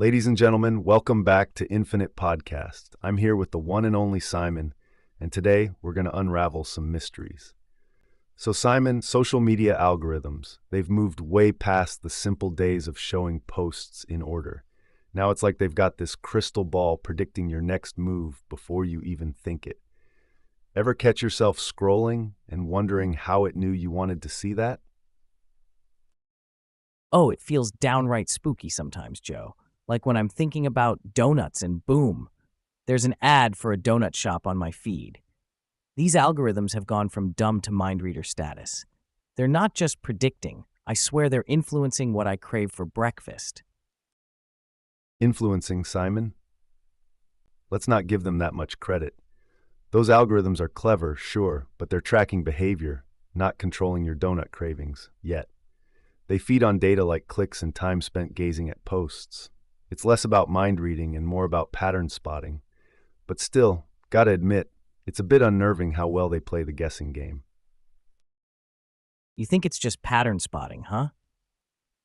Ladies and gentlemen, welcome back to Infinite Podcast. I'm here with the one and only Simon, and today we're going to unravel some mysteries. So Simon, social media algorithms, they've moved way past the simple days of showing posts in order. Now it's like they've got this crystal ball predicting your next move before you even think it. Ever catch yourself scrolling and wondering how it knew you wanted to see that? Oh, it feels downright spooky sometimes, Joe. Like when I'm thinking about donuts and boom, there's an ad for a donut shop on my feed. These algorithms have gone from dumb to mind reader status. They're not just predicting, I swear they're influencing what I crave for breakfast. Influencing, Simon? Let's not give them that much credit. Those algorithms are clever, sure, but they're tracking behavior, not controlling your donut cravings, yet. They feed on data like clicks and time spent gazing at posts. It's less about mind reading and more about pattern spotting. But still, gotta admit, it's a bit unnerving how well they play the guessing game. You think it's just pattern spotting, huh?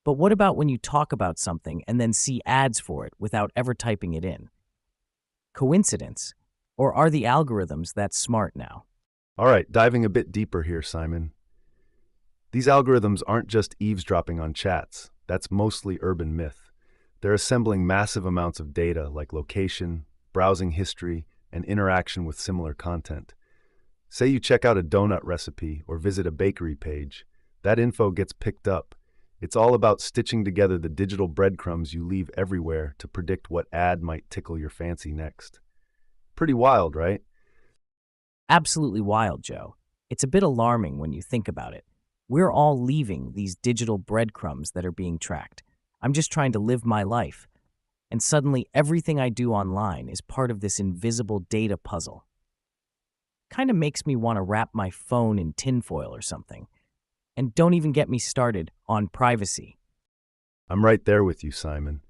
But what about when you talk about something and then see ads for it without ever typing it in? Coincidence? Or are the algorithms that smart now? All right, diving a bit deeper here, Simon. These algorithms aren't just eavesdropping on chats. That's mostly urban myth. They're assembling massive amounts of data like location, browsing history, and interaction with similar content. Say you check out a donut recipe or visit a bakery page. That info gets picked up. It's all about stitching together the digital breadcrumbs you leave everywhere to predict what ad might tickle your fancy next. Pretty wild, right? Absolutely wild, Joe. It's a bit alarming when you think about it. We're all leaving these digital breadcrumbs that are being tracked. I'm just trying to live my life. And suddenly everything I do online is part of this invisible data puzzle. Kind of makes me want to wrap my phone in tinfoil or something. And don't even get me started on privacy. I'm right there with you, Simon.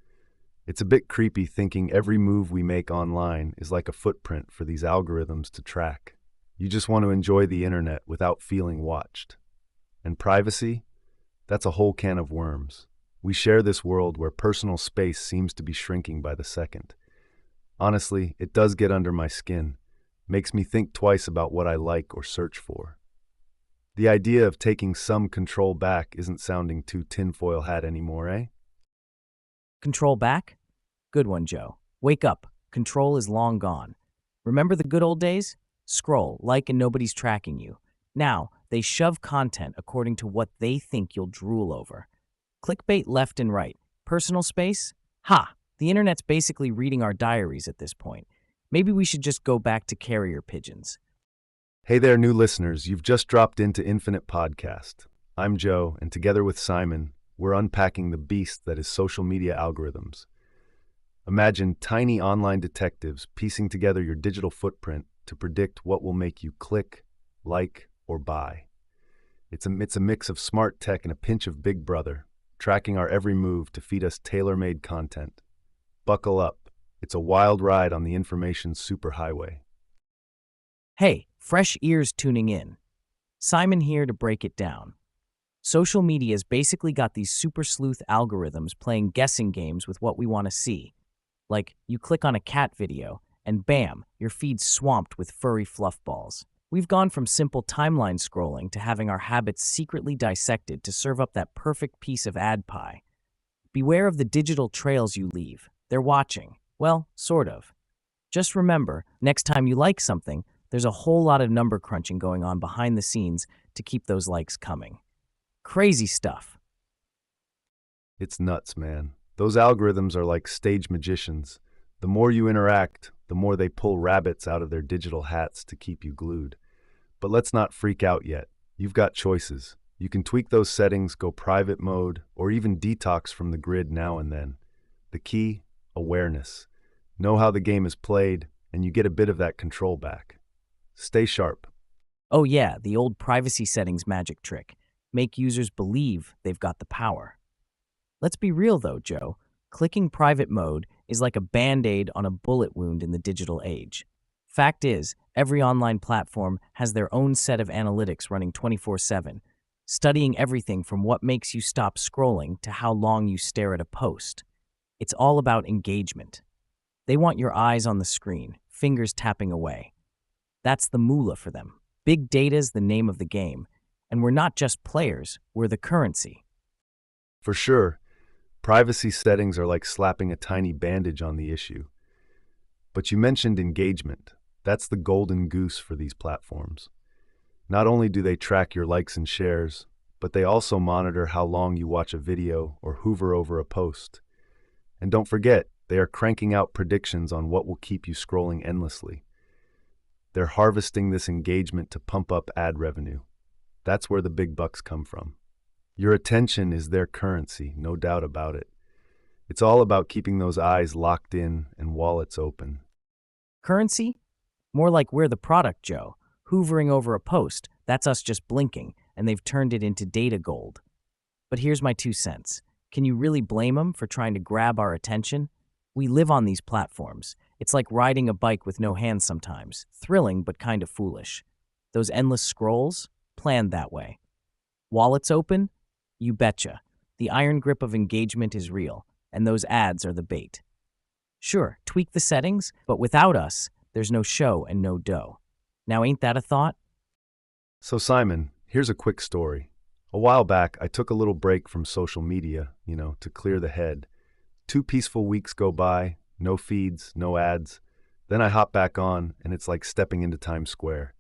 It's a bit creepy thinking every move we make online is like a footprint for these algorithms to track. You just want to enjoy the internet without feeling watched. And privacy? That's a whole can of worms. We share this world where personal space seems to be shrinking by the second. Honestly, it does get under my skin. Makes me think twice about what I like or search for. The idea of taking some control back isn't sounding too tinfoil hat anymore, eh? Control back? Good one, Joe. Wake up. Control is long gone. Remember the good old days? Scroll, like, and nobody's tracking you. Now, they shove content according to what they think you'll drool over. Clickbait left and right. Personal space? Ha! The internet's basically reading our diaries at this point. Maybe we should just go back to carrier pigeons. Hey there, new listeners. You've just dropped into Infinite Podcast. I'm Joe, and together with Simon, we're unpacking the beast that is social media algorithms. Imagine tiny online detectives piecing together your digital footprint to predict what will make you click, like, or buy. It's a mix of smart tech and a pinch of Big Brother, tracking our every move to feed us tailor-made content. Buckle up. It's a wild ride on the information superhighway. Hey, fresh ears tuning in. Simon here to break it down. Social media's basically got these super sleuth algorithms playing guessing games with what we want to see. Like, you click on a cat video, and bam, your feed's swamped with furry fluff balls. We've gone from simple timeline scrolling to having our habits secretly dissected to serve up that perfect piece of ad pie. Beware of the digital trails you leave. They're watching. Well, sort of. Just remember, next time you like something, there's a whole lot of number crunching going on behind the scenes to keep those likes coming. Crazy stuff. It's nuts, man. Those algorithms are like stage magicians. The more you interact, the more they pull rabbits out of their digital hats to keep you glued. But let's not freak out yet. You've got choices. You can tweak those settings, go private mode, or even detox from the grid now and then. The key? Awareness. Know how the game is played, and you get a bit of that control back. Stay sharp. Oh yeah, the old privacy settings magic trick. Make users believe they've got the power. Let's be real though, Joe. Clicking private mode is like a band-aid on a bullet wound in the digital age. Fact is, every online platform has their own set of analytics running 24/7, studying everything from what makes you stop scrolling to how long you stare at a post. It's all about engagement. They want your eyes on the screen, fingers tapping away. That's the moolah for them. Big data's the name of the game, and we're not just players, we're the currency. For sure, privacy settings are like slapping a tiny bandage on the issue. But you mentioned engagement. That's the golden goose for these platforms. Not only do they track your likes and shares, but they also monitor how long you watch a video or hover over a post. And don't forget, they are cranking out predictions on what will keep you scrolling endlessly. They're harvesting this engagement to pump up ad revenue. That's where the big bucks come from. Your attention is their currency, no doubt about it. It's all about keeping those eyes locked in and wallets open. Currency? More like we're the product, Joe. Hoovering over a post, that's us just blinking, and they've turned it into data gold. But here's my 2 cents. Can you really blame them for trying to grab our attention? We live on these platforms. It's like riding a bike with no hands sometimes. Thrilling, but kind of foolish. Those endless scrolls? Planned that way. Wallets open? You betcha. The iron grip of engagement is real, and those ads are the bait. Sure, tweak the settings, but without us, there's no show and no dough. Now ain't that a thought? So Simon, here's a quick story. A while back, I took a little break from social media, to clear the head. 2 peaceful weeks go by, no feeds, no ads. Then I hop back on, and it's like stepping into Times Square.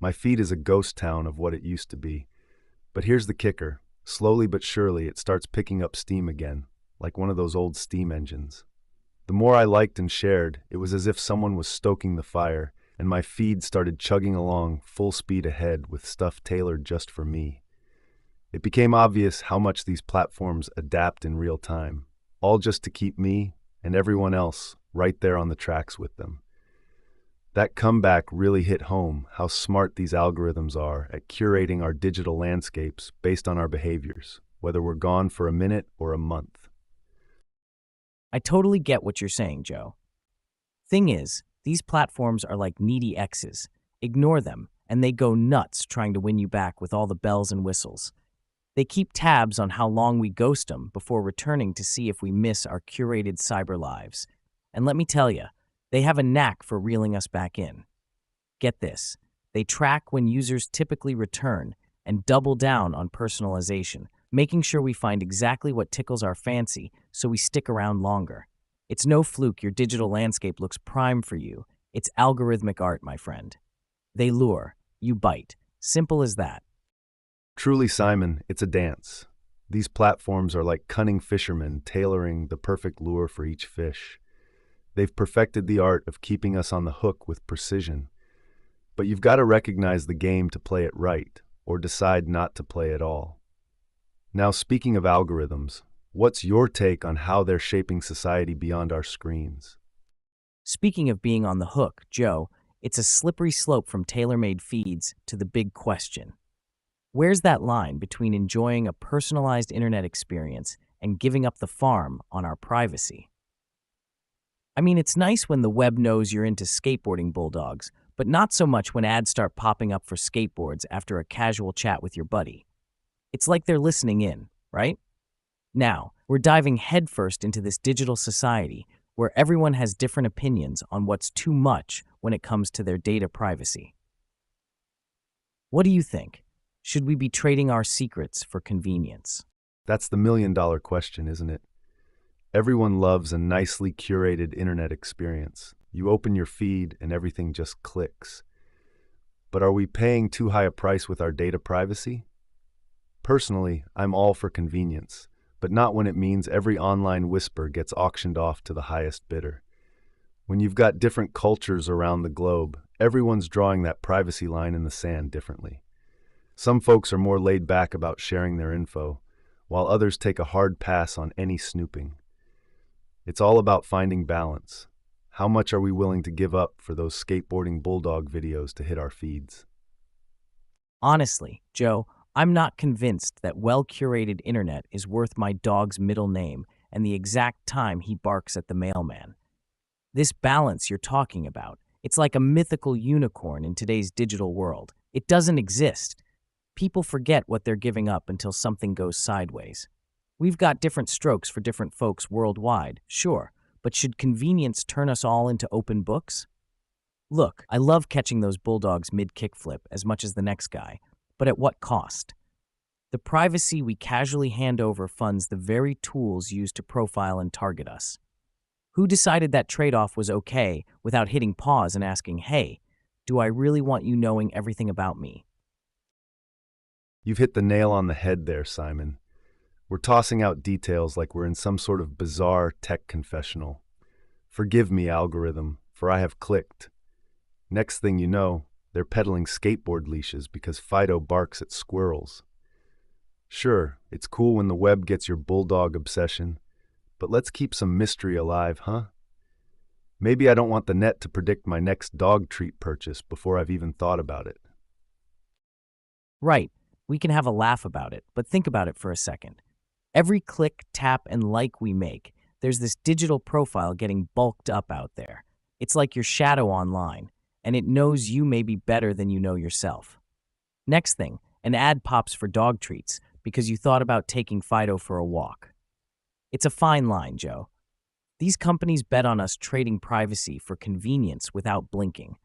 My feed is a ghost town of what it used to be. But here's the kicker. Slowly but surely, it starts picking up steam again, like one of those old steam engines. The more I liked and shared, it was as if someone was stoking the fire, and my feed started chugging along full speed ahead with stuff tailored just for me. It became obvious how much these platforms adapt in real time, all just to keep me and everyone else right there on the tracks with them. That comeback really hit home how smart these algorithms are at curating our digital landscapes based on our behaviors, whether we're gone for a minute or a month. I totally get what you're saying, Joe. Thing is, these platforms are like needy exes. Ignore them, and they go nuts trying to win you back with all the bells and whistles. They keep tabs on how long we ghost them before returning to see if we miss our curated cyber lives. And let me tell you, they have a knack for reeling us back in. Get this, they track when users typically return and double down on personalization, making sure we find exactly what tickles our fancy so we stick around longer. It's no fluke your digital landscape looks prime for you. It's algorithmic art, my friend. They lure, you bite. Simple as that. Truly, Simon, it's a dance. These platforms are like cunning fishermen tailoring the perfect lure for each fish. They've perfected the art of keeping us on the hook with precision. But you've got to recognize the game to play it right, or decide not to play at all. Now, speaking of algorithms, what's your take on how they're shaping society beyond our screens? Speaking of being on the hook, Joe, it's a slippery slope from tailor-made feeds to the big question. Where's that line between enjoying a personalized internet experience and giving up the farm on our privacy? I mean, it's nice when the web knows you're into skateboarding bulldogs, but not so much when ads start popping up for skateboards after a casual chat with your buddy. It's like they're listening in, right? Now, we're diving headfirst into this digital society where everyone has different opinions on what's too much when it comes to their data privacy. What do you think? Should we be trading our secrets for convenience? That's the million-dollar question, isn't it? Everyone loves a nicely curated internet experience. You open your feed and everything just clicks. But are we paying too high a price with our data privacy? Personally, I'm all for convenience, but not when it means every online whisper gets auctioned off to the highest bidder. When you've got different cultures around the globe, everyone's drawing that privacy line in the sand differently. Some folks are more laid back about sharing their info, while others take a hard pass on any snooping. It's all about finding balance. How much are we willing to give up for those skateboarding bulldog videos to hit our feeds? Honestly, Joe, I'm not convinced that well-curated internet is worth my dog's middle name and the exact time he barks at the mailman. This balance you're talking about, it's like a mythical unicorn in today's digital world. It doesn't exist. People forget what they're giving up until something goes sideways. We've got different strokes for different folks worldwide, sure, but should convenience turn us all into open books? Look, I love catching those bulldogs mid-kickflip as much as the next guy, but at what cost? The privacy we casually hand over funds the very tools used to profile and target us. Who decided that trade-off was okay without hitting pause and asking, hey, do I really want you knowing everything about me? You've hit the nail on the head there, Simon. We're tossing out details like we're in some sort of bizarre tech confessional. Forgive me, algorithm, for I have clicked. Next thing you know, they're peddling skateboard leashes because Fido barks at squirrels. Sure, it's cool when the web gets your bulldog obsession, but let's keep some mystery alive, huh? Maybe I don't want the net to predict my next dog treat purchase before I've even thought about it. Right, we can have a laugh about it, but think about it for a second. Every click, tap, and like we make, there's this digital profile getting bulked up out there. It's like your shadow online, and it knows you may be better than you know yourself. Next thing, an ad pops for dog treats because you thought about taking Fido for a walk. It's a fine line, Joe. These companies bet on us trading privacy for convenience without blinking.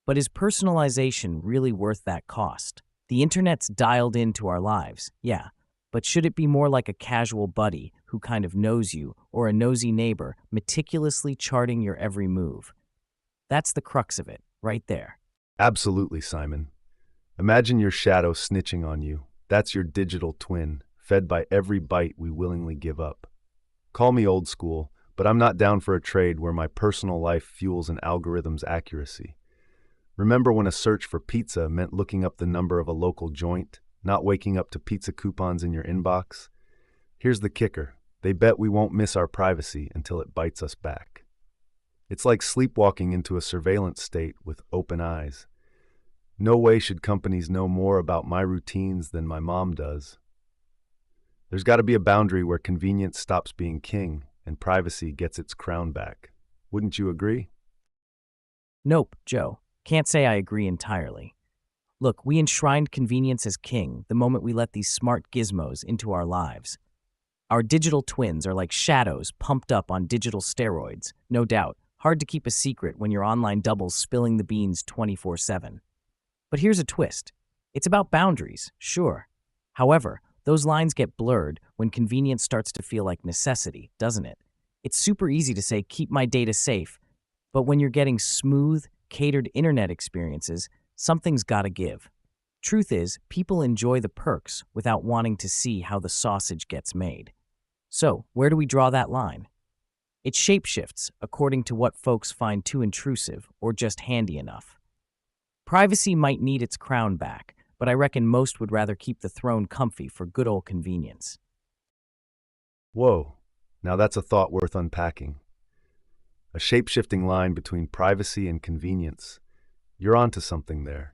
But is personalization really worth that cost? The internet's dialed into our lives, yeah. But should it be more like a casual buddy who kind of knows you or a nosy neighbor meticulously charting your every move? That's the crux of it, right there. Absolutely, Simon. Imagine your shadow snitching on you. That's your digital twin, fed by every bite we willingly give up. Call me old school, but I'm not down for a trade where my personal life fuels an algorithm's accuracy. Remember when a search for pizza meant looking up the number of a local joint, not waking up to pizza coupons in your inbox? Here's the kicker. They bet we won't miss our privacy until it bites us back. It's like sleepwalking into a surveillance state with open eyes. No way should companies know more about my routines than my mom does. There's got to be a boundary where convenience stops being king and privacy gets its crown back. Wouldn't you agree? Nope, Joe. Can't say I agree entirely. Look, we enshrined convenience as king the moment we let these smart gizmos into our lives. Our digital twins are like shadows pumped up on digital steroids, no doubt. Hard to keep a secret when your online double's spilling the beans 24/7. But here's a twist. It's about boundaries, sure. However, those lines get blurred when convenience starts to feel like necessity, doesn't it? It's super easy to say, keep my data safe, but when you're getting smooth, catered internet experiences, something's gotta give. Truth is, people enjoy the perks without wanting to see how the sausage gets made. So, where do we draw that line? It shapeshifts according to what folks find too intrusive or just handy enough. Privacy might need its crown back, but I reckon most would rather keep the throne comfy for good old convenience. Whoa, now that's a thought worth unpacking. A shape-shifting line between privacy and convenience. You're onto something there.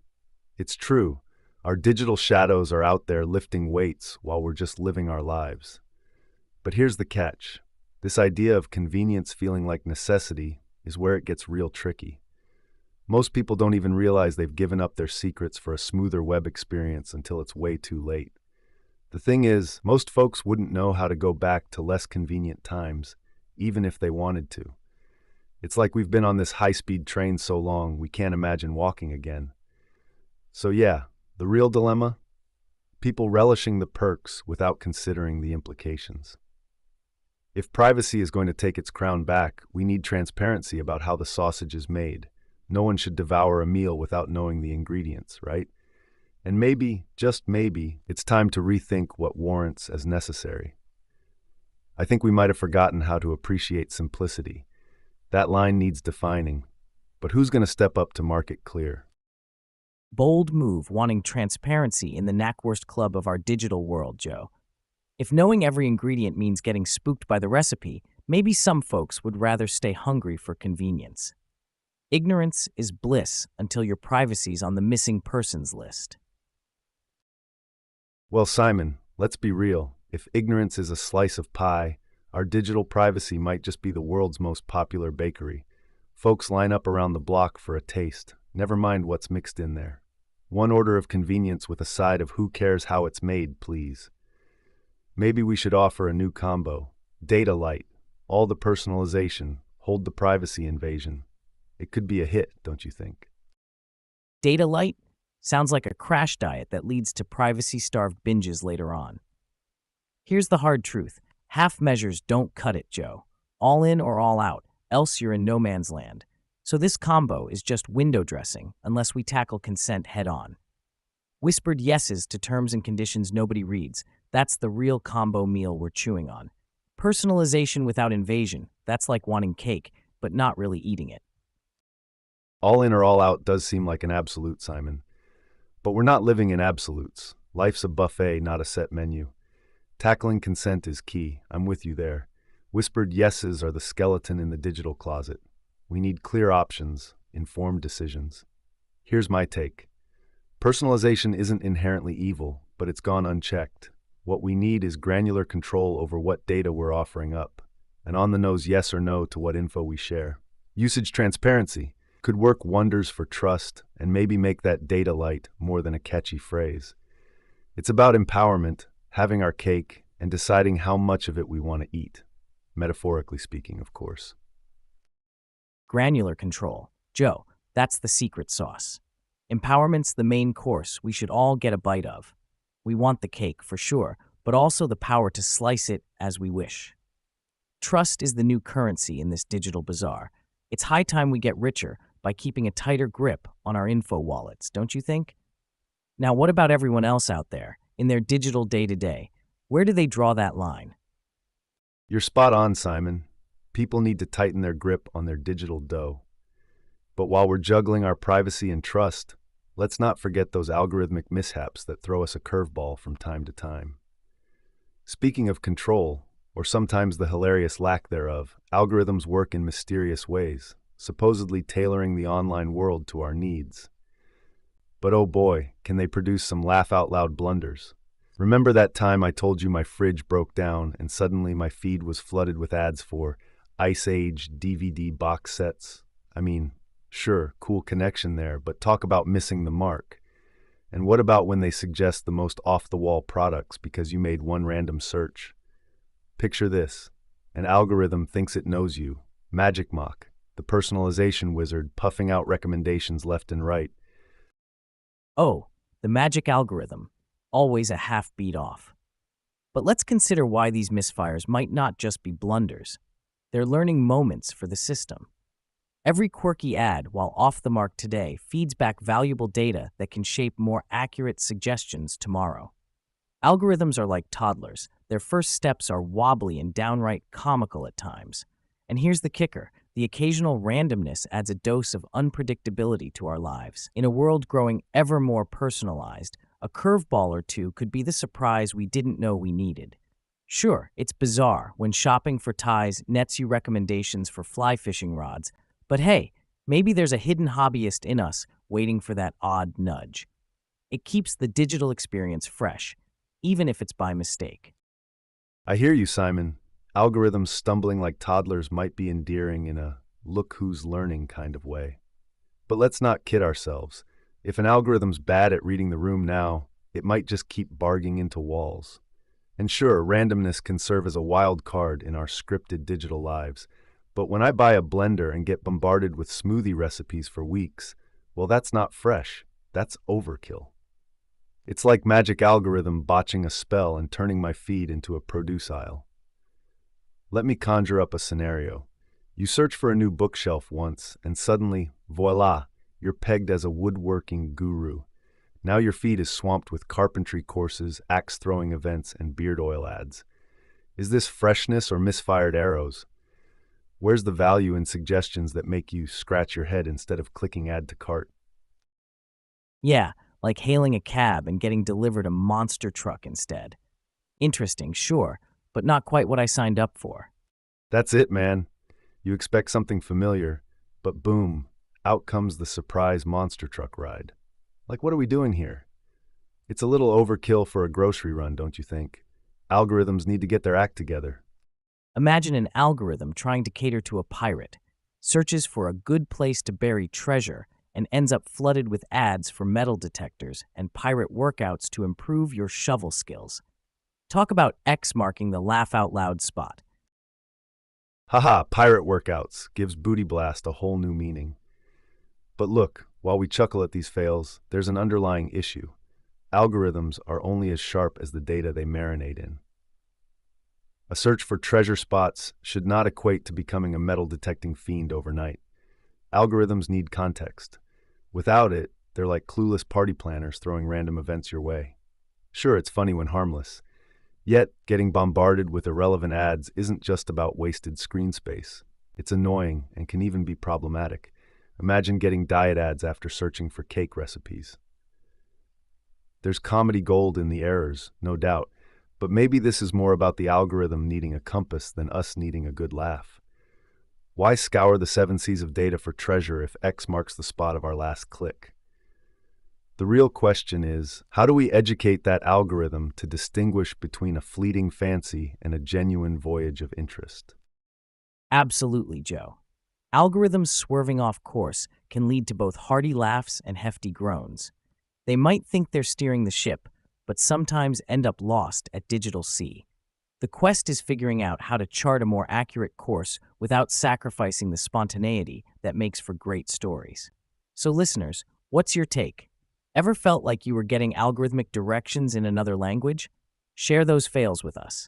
It's true, our digital shadows are out there lifting weights while we're just living our lives. But here's the catch. This idea of convenience feeling like necessity is where it gets real tricky. Most people don't even realize they've given up their secrets for a smoother web experience until it's way too late. The thing is, most folks wouldn't know how to go back to less convenient times, even if they wanted to. It's like we've been on this high-speed train so long we can't imagine walking again. So yeah, the real dilemma? People relishing the perks without considering the implications. If privacy is going to take its crown back, we need transparency about how the sausage is made. No one should devour a meal without knowing the ingredients, right? And maybe, just maybe, it's time to rethink what warrants as necessary. I think we might have forgotten how to appreciate simplicity. That line needs defining. But who's going to step up to mark it clear? Bold move wanting transparency in the knackwurst club of our digital world, Joe. If knowing every ingredient means getting spooked by the recipe, maybe some folks would rather stay hungry for convenience. Ignorance is bliss until your privacy's on the missing persons list. Well, Simon, let's be real. If ignorance is a slice of pie, our digital privacy might just be the world's most popular bakery. Folks line up around the block for a taste, never mind what's mixed in there. One order of convenience with a side of who cares how it's made, please. Maybe we should offer a new combo. Data light, all the personalization, hold the privacy invasion. It could be a hit, don't you think? Data light sounds like a crash diet that leads to privacy-starved binges later on. Here's the hard truth. Half measures don't cut it, Joe. All in or all out, else you're in no man's land. So this combo is just window dressing unless we tackle consent head-on. Whispered yeses to terms and conditions nobody reads. That's the real combo meal we're chewing on. Personalization without invasion. That's like wanting cake, but not really eating it. All in or all out does seem like an absolute, Simon. But we're not living in absolutes. Life's a buffet, not a set menu. Tackling consent is key. I'm with you there. Whispered yeses are the skeleton in the digital closet. We need clear options, informed decisions. Here's my take. Personalization isn't inherently evil, but it's gone unchecked. What we need is granular control over what data we're offering up, an on-the-nose yes or no to what info we share. Usage transparency could work wonders for trust and maybe make that data light more than a catchy phrase. It's about empowerment, having our cake, and deciding how much of it we want to eat. Metaphorically speaking, of course. Granular control. Joe, that's the secret sauce. Empowerment's the main course we should all get a bite of. We want the cake, for sure, but also the power to slice it as we wish. Trust is the new currency in this digital bazaar. It's high time we get richer by keeping a tighter grip on our info wallets, don't you think? Now, what about everyone else out there, in their digital day-to-day? Where do they draw that line? You're spot on, Simon. People need to tighten their grip on their digital dough. But while we're juggling our privacy and trust, let's not forget those algorithmic mishaps that throw us a curveball from time to time. Speaking of control, or sometimes the hilarious lack thereof, algorithms work in mysterious ways, supposedly tailoring the online world to our needs. But oh boy, can they produce some laugh-out-loud blunders. Remember that time I told you my fridge broke down and suddenly my feed was flooded with ads for Ice Age DVD box sets? I mean, sure, cool connection there, but talk about missing the mark. And what about when they suggest the most off-the-wall products because you made one random search? Picture this. An algorithm thinks it knows you. Magic Mock, the personalization wizard, puffing out recommendations left and right. Oh, the magic algorithm. Always a half beat off. But let's consider why these misfires might not just be blunders. They're learning moments for the system. Every quirky ad, while off the mark today, feeds back valuable data that can shape more accurate suggestions tomorrow. Algorithms are like toddlers. Their first steps are wobbly and downright comical at times. And here's the kicker. The occasional randomness adds a dose of unpredictability to our lives. In a world growing ever more personalized, a curveball or two could be the surprise we didn't know we needed. Sure, it's bizarre when shopping for ties nets you recommendations for fly fishing rods, but hey, maybe there's a hidden hobbyist in us waiting for that odd nudge. It keeps the digital experience fresh, even if it's by mistake. I hear you, Simon. Algorithms stumbling like toddlers might be endearing in a look who's learning kind of way. But let's not kid ourselves. If an algorithm's bad at reading the room now, it might just keep barging into walls. And sure, randomness can serve as a wild card in our scripted digital lives. But when I buy a blender and get bombarded with smoothie recipes for weeks, well, that's not fresh. That's overkill. It's like magic algorithm botching a spell and turning my feed into a produce aisle. Let me conjure up a scenario. You search for a new bookshelf once, and suddenly, voila, you're pegged as a woodworking guru. Now your feed is swamped with carpentry courses, axe-throwing events, and beard oil ads. Is this freshness or misfired arrows? Where's the value in suggestions that make you scratch your head instead of clicking add to cart? Yeah, like hailing a cab and getting delivered a monster truck instead. Interesting, sure, but not quite what I signed up for. That's it, man. You expect something familiar, but boom, out comes the surprise monster truck ride. Like, what are we doing here? It's a little overkill for a grocery run, don't you think? Algorithms need to get their act together. Imagine an algorithm trying to cater to a pirate, searches for a good place to bury treasure, and ends up flooded with ads for metal detectors and pirate workouts to improve your shovel skills. Talk about X marking the laugh out loud spot. Haha, pirate workouts gives Booty Blast a whole new meaning. But look, while we chuckle at these fails, there's an underlying issue. Algorithms are only as sharp as the data they marinate in. A search for treasure spots should not equate to becoming a metal detecting fiend overnight. Algorithms need context. Without it, they're like clueless party planners throwing random events your way. Sure, it's funny when harmless. Yet, getting bombarded with irrelevant ads isn't just about wasted screen space. It's annoying and can even be problematic. Imagine getting diet ads after searching for cake recipes. There's comedy gold in the errors, no doubt, but maybe this is more about the algorithm needing a compass than us needing a good laugh. Why scour the 7 seas of data for treasure if X marks the spot of our last click? The real question is, how do we educate that algorithm to distinguish between a fleeting fancy and a genuine voyage of interest? Absolutely, Joe. Algorithms swerving off course can lead to both hearty laughs and hefty groans. They might think they're steering the ship, but sometimes end up lost at digital sea. The quest is figuring out how to chart a more accurate course without sacrificing the spontaneity that makes for great stories. So listeners, what's your take? Ever felt like you were getting algorithmic directions in another language? Share those fails with us.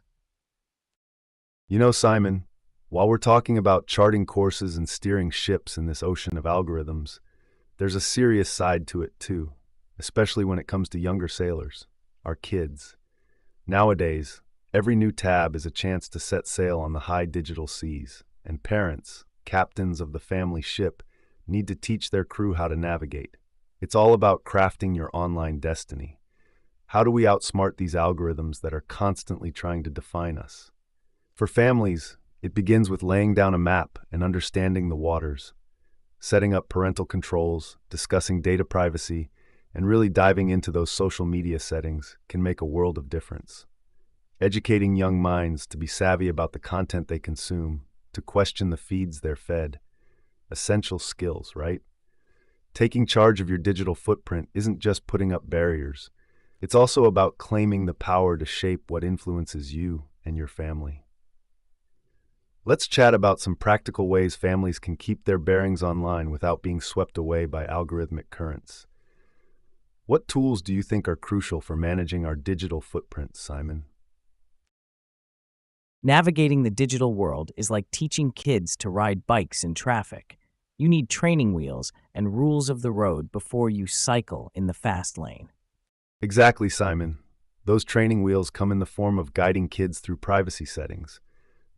You know, Simon, while we're talking about charting courses and steering ships in this ocean of algorithms, there's a serious side to it too, especially when it comes to younger sailors, our kids. Nowadays, every new tab is a chance to set sail on the high digital seas, and parents, captains of the family ship, need to teach their crew how to navigate. It's all about crafting your online destiny. How do we outsmart these algorithms that are constantly trying to define us? For families, it begins with laying down a map and understanding the waters, setting up parental controls, discussing data privacy, and really diving into those social media settings can make a world of difference. Educating young minds to be savvy about the content they consume, to question the feeds they're fed. Essential skills, right? Taking charge of your digital footprint isn't just putting up barriers. It's also about claiming the power to shape what influences you and your family. Let's chat about some practical ways families can keep their bearings online without being swept away by algorithmic currents. What tools do you think are crucial for managing our digital footprints, Simon? Navigating the digital world is like teaching kids to ride bikes in traffic. You need training wheels and rules of the road before you cycle in the fast lane. Exactly, Simon. Those training wheels come in the form of guiding kids through privacy settings.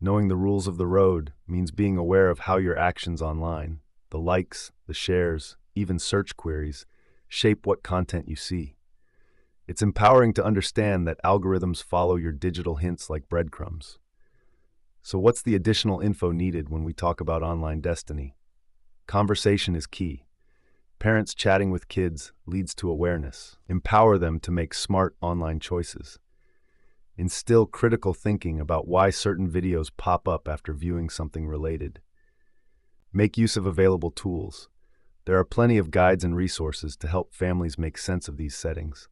Knowing the rules of the road means being aware of how your actions online, the likes, the shares, even search queries, shape what content you see. It's empowering to understand that algorithms follow your digital hints like breadcrumbs. So what's the additional info needed when we talk about online destiny? Conversation is key. Parents chatting with kids leads to awareness. Empower them to make smart online choices. Instill critical thinking about why certain videos pop up after viewing something related. Make use of available tools. There are plenty of guides and resources to help families make sense of these settings.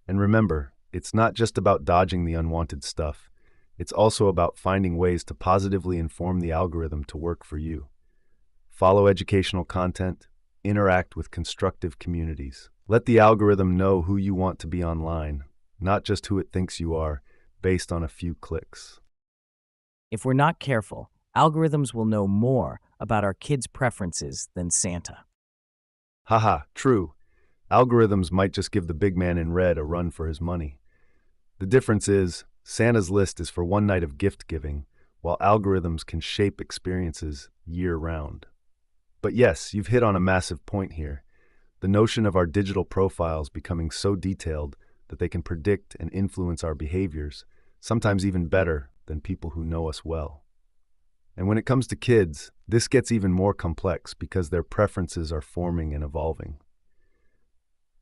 And remember, it's not just about dodging the unwanted stuff. It's also about finding ways to positively inform the algorithm to work for you. Follow educational content, interact with constructive communities. Let the algorithm know who you want to be online, not just who it thinks you are, based on a few clicks. If we're not careful, algorithms will know more about our kids' preferences than Santa. Haha, true. Algorithms might just give the big man in red a run for his money. The difference is, Santa's list is for one night of gift giving, while algorithms can shape experiences year-round. But yes, you've hit on a massive point here. The notion of our digital profiles becoming so detailed that they can predict and influence our behaviors, sometimes even better than people who know us well. And when it comes to kids, this gets even more complex because their preferences are forming and evolving.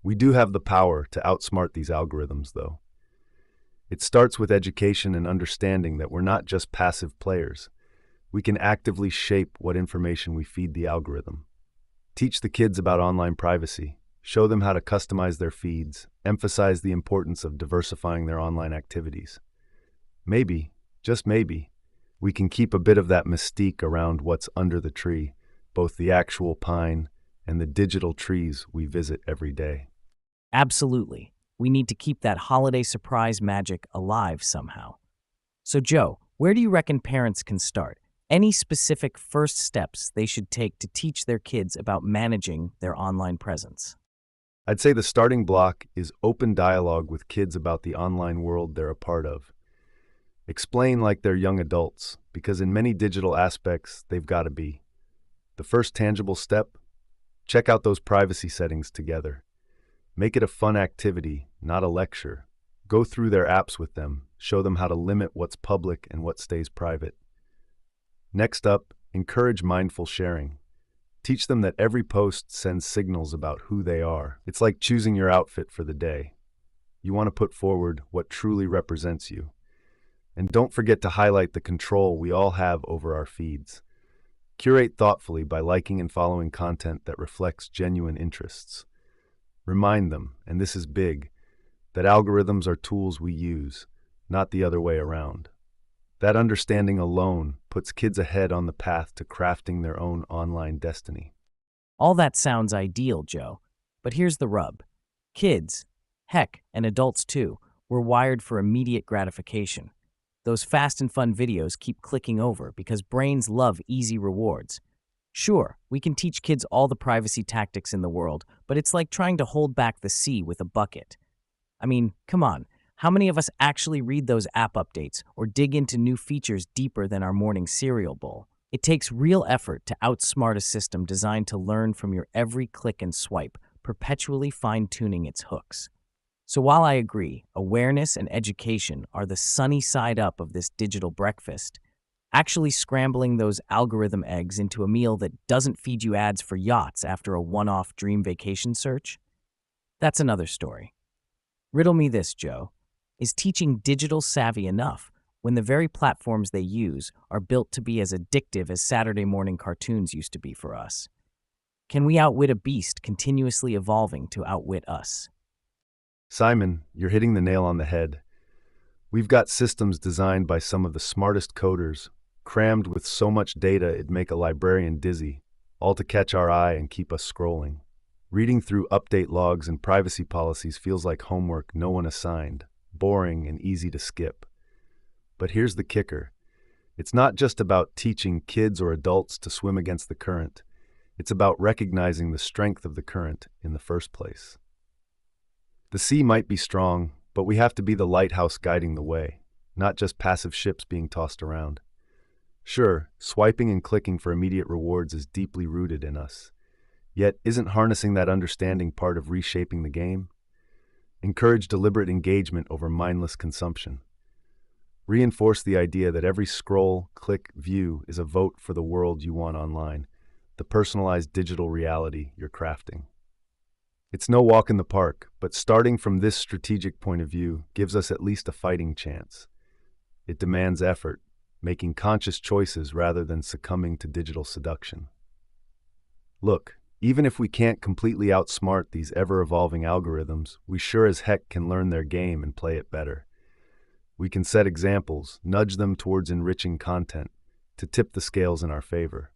We do have the power to outsmart these algorithms, though. It starts with education and understanding that we're not just passive players. We can actively shape what information we feed the algorithm. Teach the kids about online privacy. Show them how to customize their feeds. Emphasize the importance of diversifying their online activities. maybe, just maybe, we can keep a bit of that mystique around what's under the tree, both the actual pine and the digital trees we visit every day. Absolutely. We need to keep that holiday surprise magic alive somehow. So, Joe, where do you reckon parents can start? Any specific first steps they should take to teach their kids about managing their online presence? I'd say the starting block is open dialogue with kids about the online world they're a part of. Explain like they're young adults, because in many digital aspects, they've got to be. The first tangible step? Check out those privacy settings together. Make it a fun activity, not a lecture. Go through their apps with them, show them how to limit what's public and what stays private. Next up, encourage mindful sharing. Teach them that every post sends signals about who they are. It's like choosing your outfit for the day. You want to put forward what truly represents you. And don't forget to highlight the control we all have over our feeds. Curate thoughtfully by liking and following content that reflects genuine interests. Remind them, and this is big, that algorithms are tools we use, not the other way around. That understanding alone puts kids ahead on the path to crafting their own online destiny. All that sounds ideal, Joe. But here's the rub. Kids, heck, and adults too, were wired for immediate gratification. Those fast and fun videos keep clicking over because brains love easy rewards. Sure, we can teach kids all the privacy tactics in the world, but it's like trying to hold back the sea with a bucket. I mean, come on. How many of us actually read those app updates or dig into new features deeper than our morning cereal bowl? It takes real effort to outsmart a system designed to learn from your every click and swipe, perpetually fine-tuning its hooks. So while I agree, awareness and education are the sunny side up of this digital breakfast, actually scrambling those algorithm eggs into a meal that doesn't feed you ads for yachts after a one-off dream vacation search? That's another story. Riddle me this, Joe. Is teaching digital savvy enough when the very platforms they use are built to be as addictive as Saturday morning cartoons used to be for us? Can we outwit a beast continuously evolving to outwit us? Simon, you're hitting the nail on the head. We've got systems designed by some of the smartest coders, crammed with so much data it'd make a librarian dizzy, all to catch our eye and keep us scrolling. Reading through update logs and privacy policies feels like homework no one assigned, boring and easy to skip. But here's the kicker. It's not just about teaching kids or adults to swim against the current. It's about recognizing the strength of the current in the first place. The sea might be strong, but we have to be the lighthouse guiding the way, not just passive ships being tossed around. Sure, swiping and clicking for immediate rewards is deeply rooted in us. Yet, isn't harnessing that understanding part of reshaping the game? Encourage deliberate engagement over mindless consumption. Reinforce the idea that every scroll, click, view is a vote for the world you want online, the personalized digital reality you're crafting. It's no walk in the park, but starting from this strategic point of view gives us at least a fighting chance. It demands effort, making conscious choices rather than succumbing to digital seduction. Look, even if we can't completely outsmart these ever-evolving algorithms, we sure as heck can learn their game and play it better. We can set examples, nudge them towards enriching content, to tip the scales in our favor.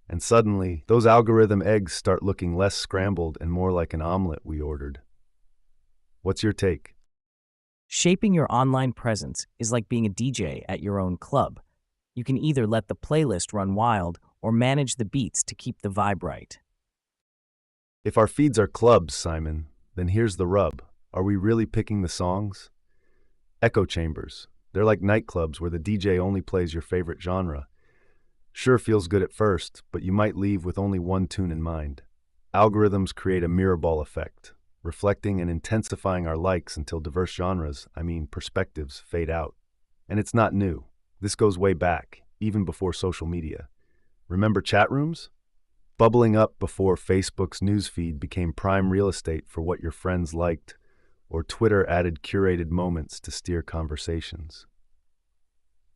And suddenly, those algorithm eggs start looking less scrambled and more like an omelet we ordered. What's your take? Shaping your online presence is like being a DJ at your own club. You can either let the playlist run wild or manage the beats to keep the vibe right. If our feeds are clubs, Simon, then here's the rub. Are we really picking the songs? Echo chambers. They're like nightclubs where the DJ only plays your favorite genre. Sure feels good at first, but you might leave with only one tune in mind. Algorithms create a mirror ball effect, reflecting and intensifying our likes until diverse genres, perspectives, fade out. And it's not new. This goes way back, even before social media. Remember chat rooms? Bubbling up before Facebook's newsfeed became prime real estate for what your friends liked, or Twitter added curated moments to steer conversations.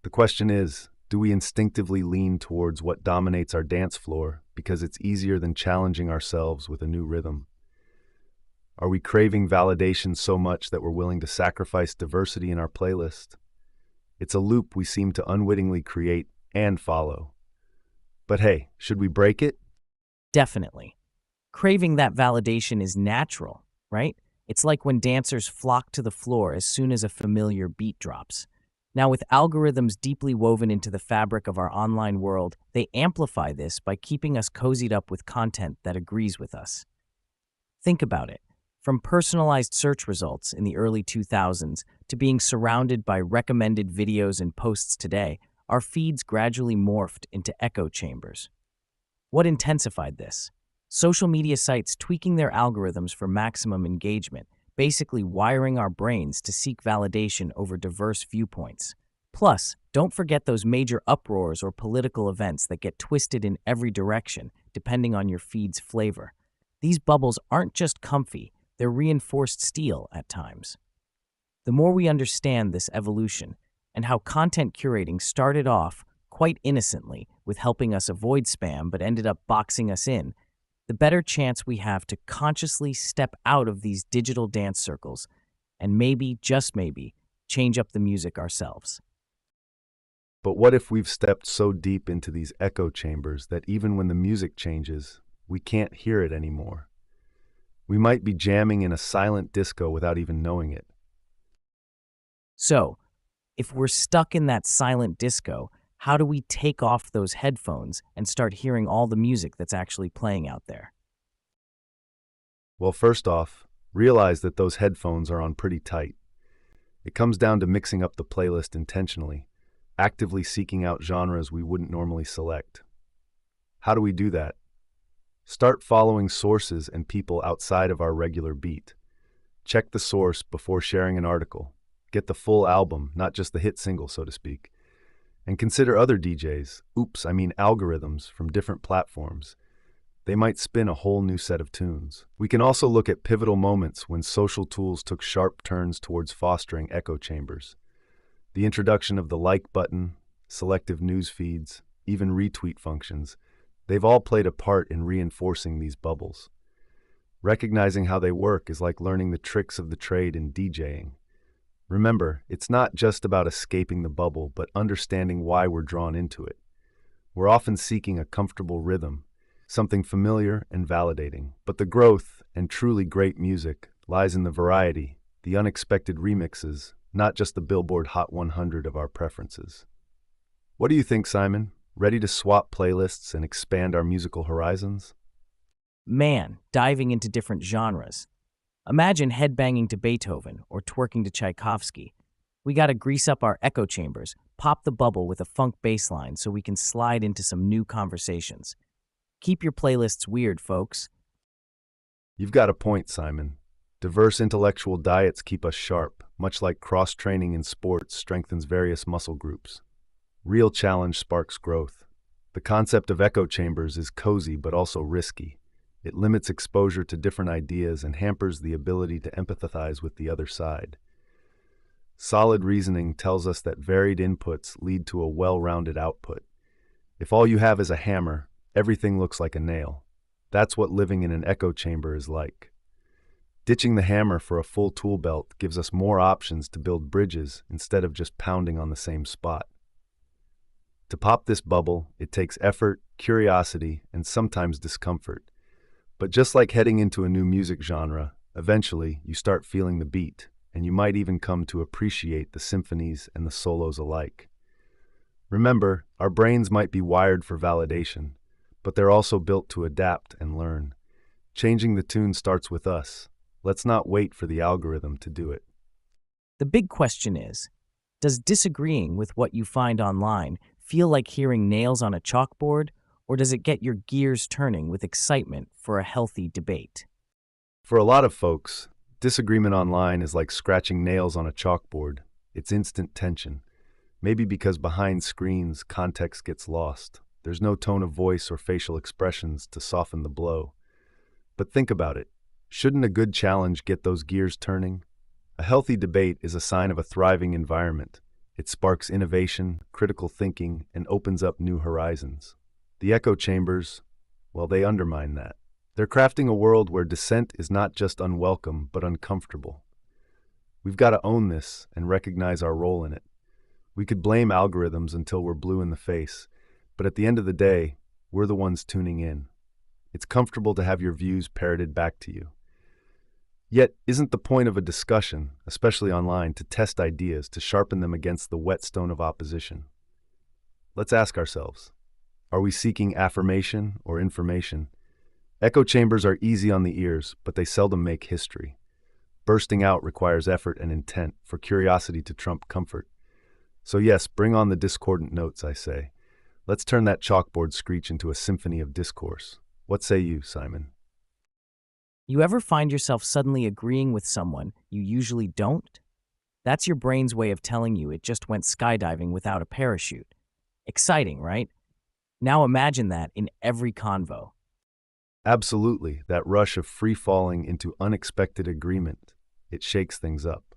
The question is, do we instinctively lean towards what dominates our dance floor because it's easier than challenging ourselves with a new rhythm? Are we craving validation so much that we're willing to sacrifice diversity in our playlist? It's a loop we seem to unwittingly create and follow. But hey, should we break it? Definitely. Craving that validation is natural, right? It's like when dancers flock to the floor as soon as a familiar beat drops. Now, with algorithms deeply woven into the fabric of our online world, they amplify this by keeping us cozied up with content that agrees with us. Think about it. From personalized search results in the early 2000s to being surrounded by recommended videos and posts today, our feeds gradually morphed into echo chambers. What intensified this? Social media sites tweaking their algorithms for maximum engagement, basically wiring our brains to seek validation over diverse viewpoints. Plus, don't forget those major uproars or political events that get twisted in every direction, depending on your feed's flavor. These bubbles aren't just comfy, they're reinforced steel at times. The more we understand this evolution and how content curating started off quite innocently with helping us avoid spam but ended up boxing us in, the better chance we have to consciously step out of these digital dance circles and maybe, just maybe, change up the music ourselves. But what if we've stepped so deep into these echo chambers that even when the music changes, we can't hear it anymore? We might be jamming in a silent disco without even knowing it. So, if we're stuck in that silent disco, how do we take off those headphones and start hearing all the music that's actually playing out there? Well, first off, realize that those headphones are on pretty tight. It comes down to mixing up the playlist intentionally, actively seeking out genres we wouldn't normally select. How do we do that? Start following sources and people outside of our regular beat. Check the source before sharing an article. Get the full album, not just the hit single, so to speak. And consider other DJs, algorithms from different platforms. They might spin a whole new set of tunes. We can also look at pivotal moments when social tools took sharp turns towards fostering echo chambers. The introduction of the like button, selective news feeds, even retweet functions, they've all played a part in reinforcing these bubbles. Recognizing how they work is like learning the tricks of the trade in DJing. Remember, it's not just about escaping the bubble, but understanding why we're drawn into it. We're often seeking a comfortable rhythm, something familiar and validating. But the growth and truly great music lies in the variety, the unexpected remixes, not just the Billboard Hot 100 of our preferences. What do you think, Simon? Ready to swap playlists and expand our musical horizons? Man, diving into different genres. Imagine headbanging to Beethoven or twerking to Tchaikovsky. We gotta grease up our echo chambers, pop the bubble with a funk bass line so we can slide into some new conversations. Keep your playlists weird, folks. You've got a point, Simon. Diverse intellectual diets keep us sharp, much like cross-training in sports strengthens various muscle groups. Real challenge sparks growth. The concept of echo chambers is cozy but also risky. It limits exposure to different ideas and hampers the ability to empathize with the other side. Solid reasoning tells us that varied inputs lead to a well-rounded output. If all you have is a hammer, everything looks like a nail. That's what living in an echo chamber is like. Ditching the hammer for a full tool belt gives us more options to build bridges instead of just pounding on the same spot. To pop this bubble, it takes effort, curiosity, and sometimes discomfort. But just like heading into a new music genre, eventually you start feeling the beat, and you might even come to appreciate the symphonies and the solos alike. Remember, our brains might be wired for validation, but they're also built to adapt and learn. Changing the tune starts with us. Let's not wait for the algorithm to do it. The big question is, does disagreeing with what you find online feel like hearing nails on a chalkboard, or does it get your gears turning with excitement for a healthy debate? For a lot of folks, disagreement online is like scratching nails on a chalkboard. It's instant tension. Maybe because behind screens, context gets lost. There's no tone of voice or facial expressions to soften the blow. But think about it. Shouldn't a good challenge get those gears turning? A healthy debate is a sign of a thriving environment. It sparks innovation, critical thinking, and opens up new horizons. The echo chambers, well, they undermine that. They're crafting a world where dissent is not just unwelcome, but uncomfortable. We've got to own this and recognize our role in it. We could blame algorithms until we're blue in the face, but at the end of the day, we're the ones tuning in. It's comfortable to have your views parroted back to you. Yet, isn't the point of a discussion, especially online, to test ideas, to sharpen them against the whetstone of opposition? Let's ask ourselves, are we seeking affirmation or information? Echo chambers are easy on the ears, but they seldom make history. Bursting out requires effort and intent for curiosity to trump comfort. So yes, bring on the discordant notes, I say. Let's turn that chalkboard screech into a symphony of discourse. What say you, Simon? You ever find yourself suddenly agreeing with someone you usually don't? That's your brain's way of telling you it just went skydiving without a parachute. Exciting, right? Now imagine that in every convo. Absolutely, that rush of free-falling into unexpected agreement. It shakes things up.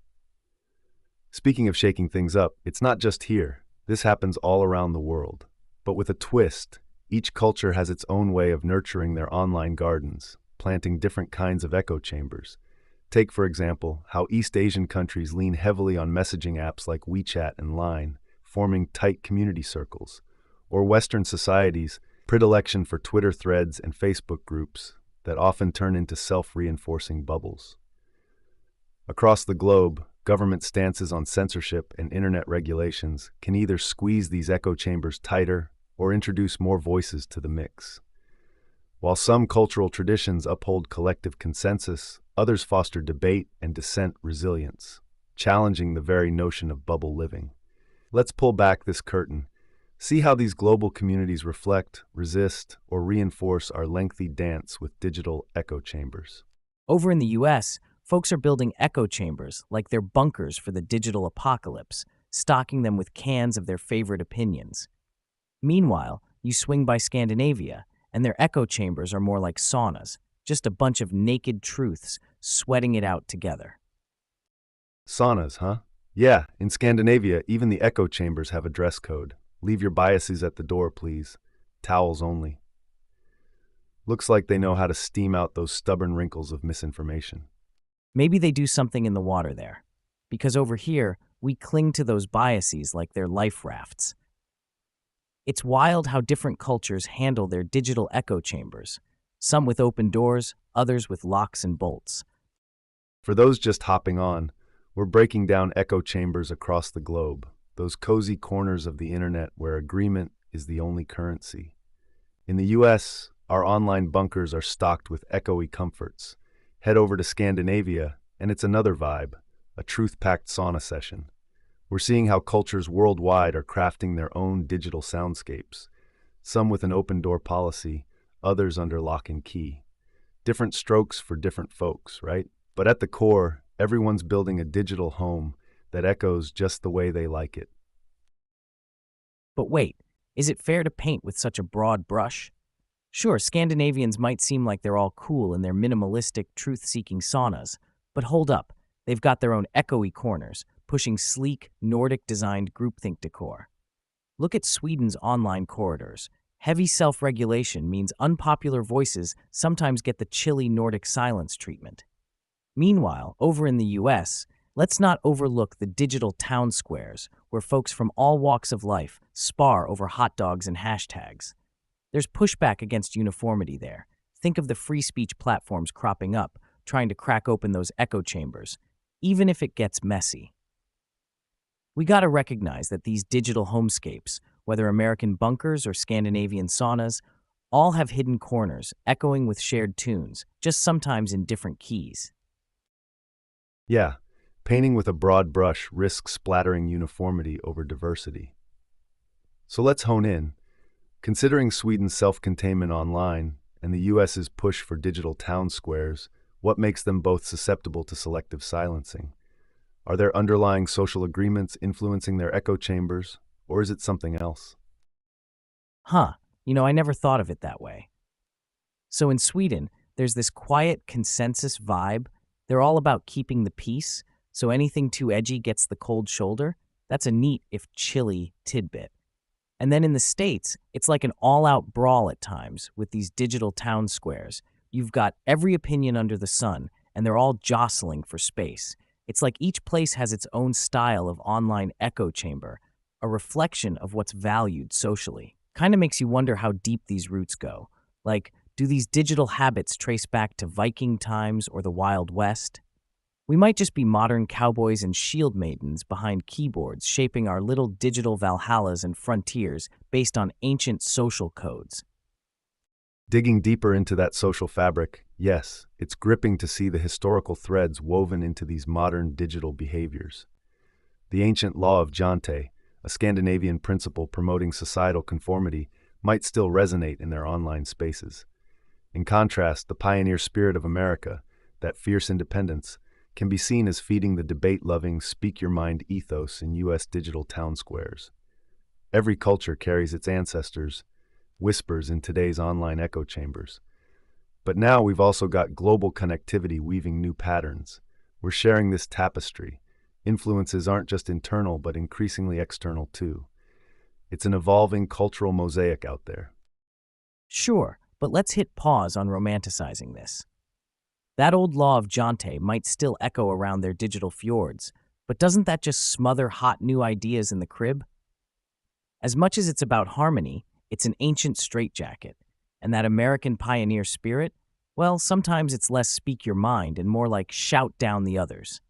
Speaking of shaking things up, it's not just here. This happens all around the world. But with a twist, each culture has its own way of nurturing their online gardens, planting different kinds of echo chambers. Take, for example, how East Asian countries lean heavily on messaging apps like WeChat and Line, forming tight community circles, or Western societies' predilection for Twitter threads and Facebook groups that often turn into self-reinforcing bubbles. Across the globe, government stances on censorship and internet regulations can either squeeze these echo chambers tighter or introduce more voices to the mix. While some cultural traditions uphold collective consensus, others foster debate and dissent resilience, challenging the very notion of bubble living. Let's pull back this curtain. See how these global communities reflect, resist, or reinforce our lengthy dance with digital echo chambers. Over in the US, folks are building echo chambers like they're bunkers for the digital apocalypse, stocking them with cans of their favorite opinions. Meanwhile, you swing by Scandinavia, and their echo chambers are more like saunas, just a bunch of naked truths sweating it out together. Saunas, huh? Yeah, in Scandinavia, even the echo chambers have a dress code. Leave your biases at the door, please. Towels only. Looks like they know how to steam out those stubborn wrinkles of misinformation. Maybe they do something in the water there, because over here, we cling to those biases like they're life rafts. It's wild how different cultures handle their digital echo chambers, some with open doors, others with locks and bolts. For those just hopping on, we're breaking down echo chambers across the globe, those cozy corners of the internet where agreement is the only currency. In the US, our online bunkers are stocked with echoey comforts. Head over to Scandinavia, and it's another vibe, a truth-packed sauna session. We're seeing how cultures worldwide are crafting their own digital soundscapes, some with an open-door policy, others under lock and key. Different strokes for different folks, right? But at the core, everyone's building a digital home that echoes just the way they like it. But wait, is it fair to paint with such a broad brush? Sure, Scandinavians might seem like they're all cool in their minimalistic, truth-seeking saunas, but hold up, they've got their own echoey corners, pushing sleek, Nordic-designed groupthink decor. Look at Sweden's online corridors. Heavy self-regulation means unpopular voices sometimes get the chilly Nordic silence treatment. Meanwhile, over in the US, let's not overlook the digital town squares, where folks from all walks of life spar over hot dogs and hashtags. There's pushback against uniformity there. Think of the free speech platforms cropping up, trying to crack open those echo chambers, even if it gets messy. We gotta recognize that these digital homescapes, whether American bunkers or Scandinavian saunas, all have hidden corners, echoing with shared tunes, just sometimes in different keys. Yeah, painting with a broad brush risks splattering uniformity over diversity. So let's hone in. Considering Sweden's self-containment online and the US's push for digital town squares, what makes them both susceptible to selective silencing? Are there underlying social agreements influencing their echo chambers, or is it something else? I never thought of it that way. So in Sweden, there's this quiet consensus vibe. They're all about keeping the peace, so anything too edgy gets the cold shoulder. That's a neat, if chilly, tidbit. And then in the States, it's like an all-out brawl at times with these digital town squares. You've got every opinion under the sun, and they're all jostling for space. It's like each place has its own style of online echo chamber, a reflection of what's valued socially. Kind of makes you wonder how deep these roots go. Like, do these digital habits trace back to Viking times or the Wild West? We might just be modern cowboys and shield maidens behind keyboards shaping our little digital Valhallas and frontiers based on ancient social codes. Digging deeper into that social fabric, yes, it's gripping to see the historical threads woven into these modern digital behaviors. The ancient law of Jante, a Scandinavian principle promoting societal conformity, might still resonate in their online spaces. In contrast, the pioneer spirit of America, that fierce independence, can be seen as feeding the debate-loving, speak-your-mind ethos in U.S. digital town squares. Every culture carries its ancestors' whispers in today's online echo chambers. But now we've also got global connectivity weaving new patterns. We're sharing this tapestry. Influences aren't just internal, but increasingly external too. It's an evolving cultural mosaic out there. Sure, but let's hit pause on romanticizing this. That old law of Jante might still echo around their digital fjords, but doesn't that just smother hot new ideas in the crib? As much as it's about harmony, it's an ancient straitjacket, and that American pioneer spirit, well, sometimes it's less speak your mind and more like shout down the others.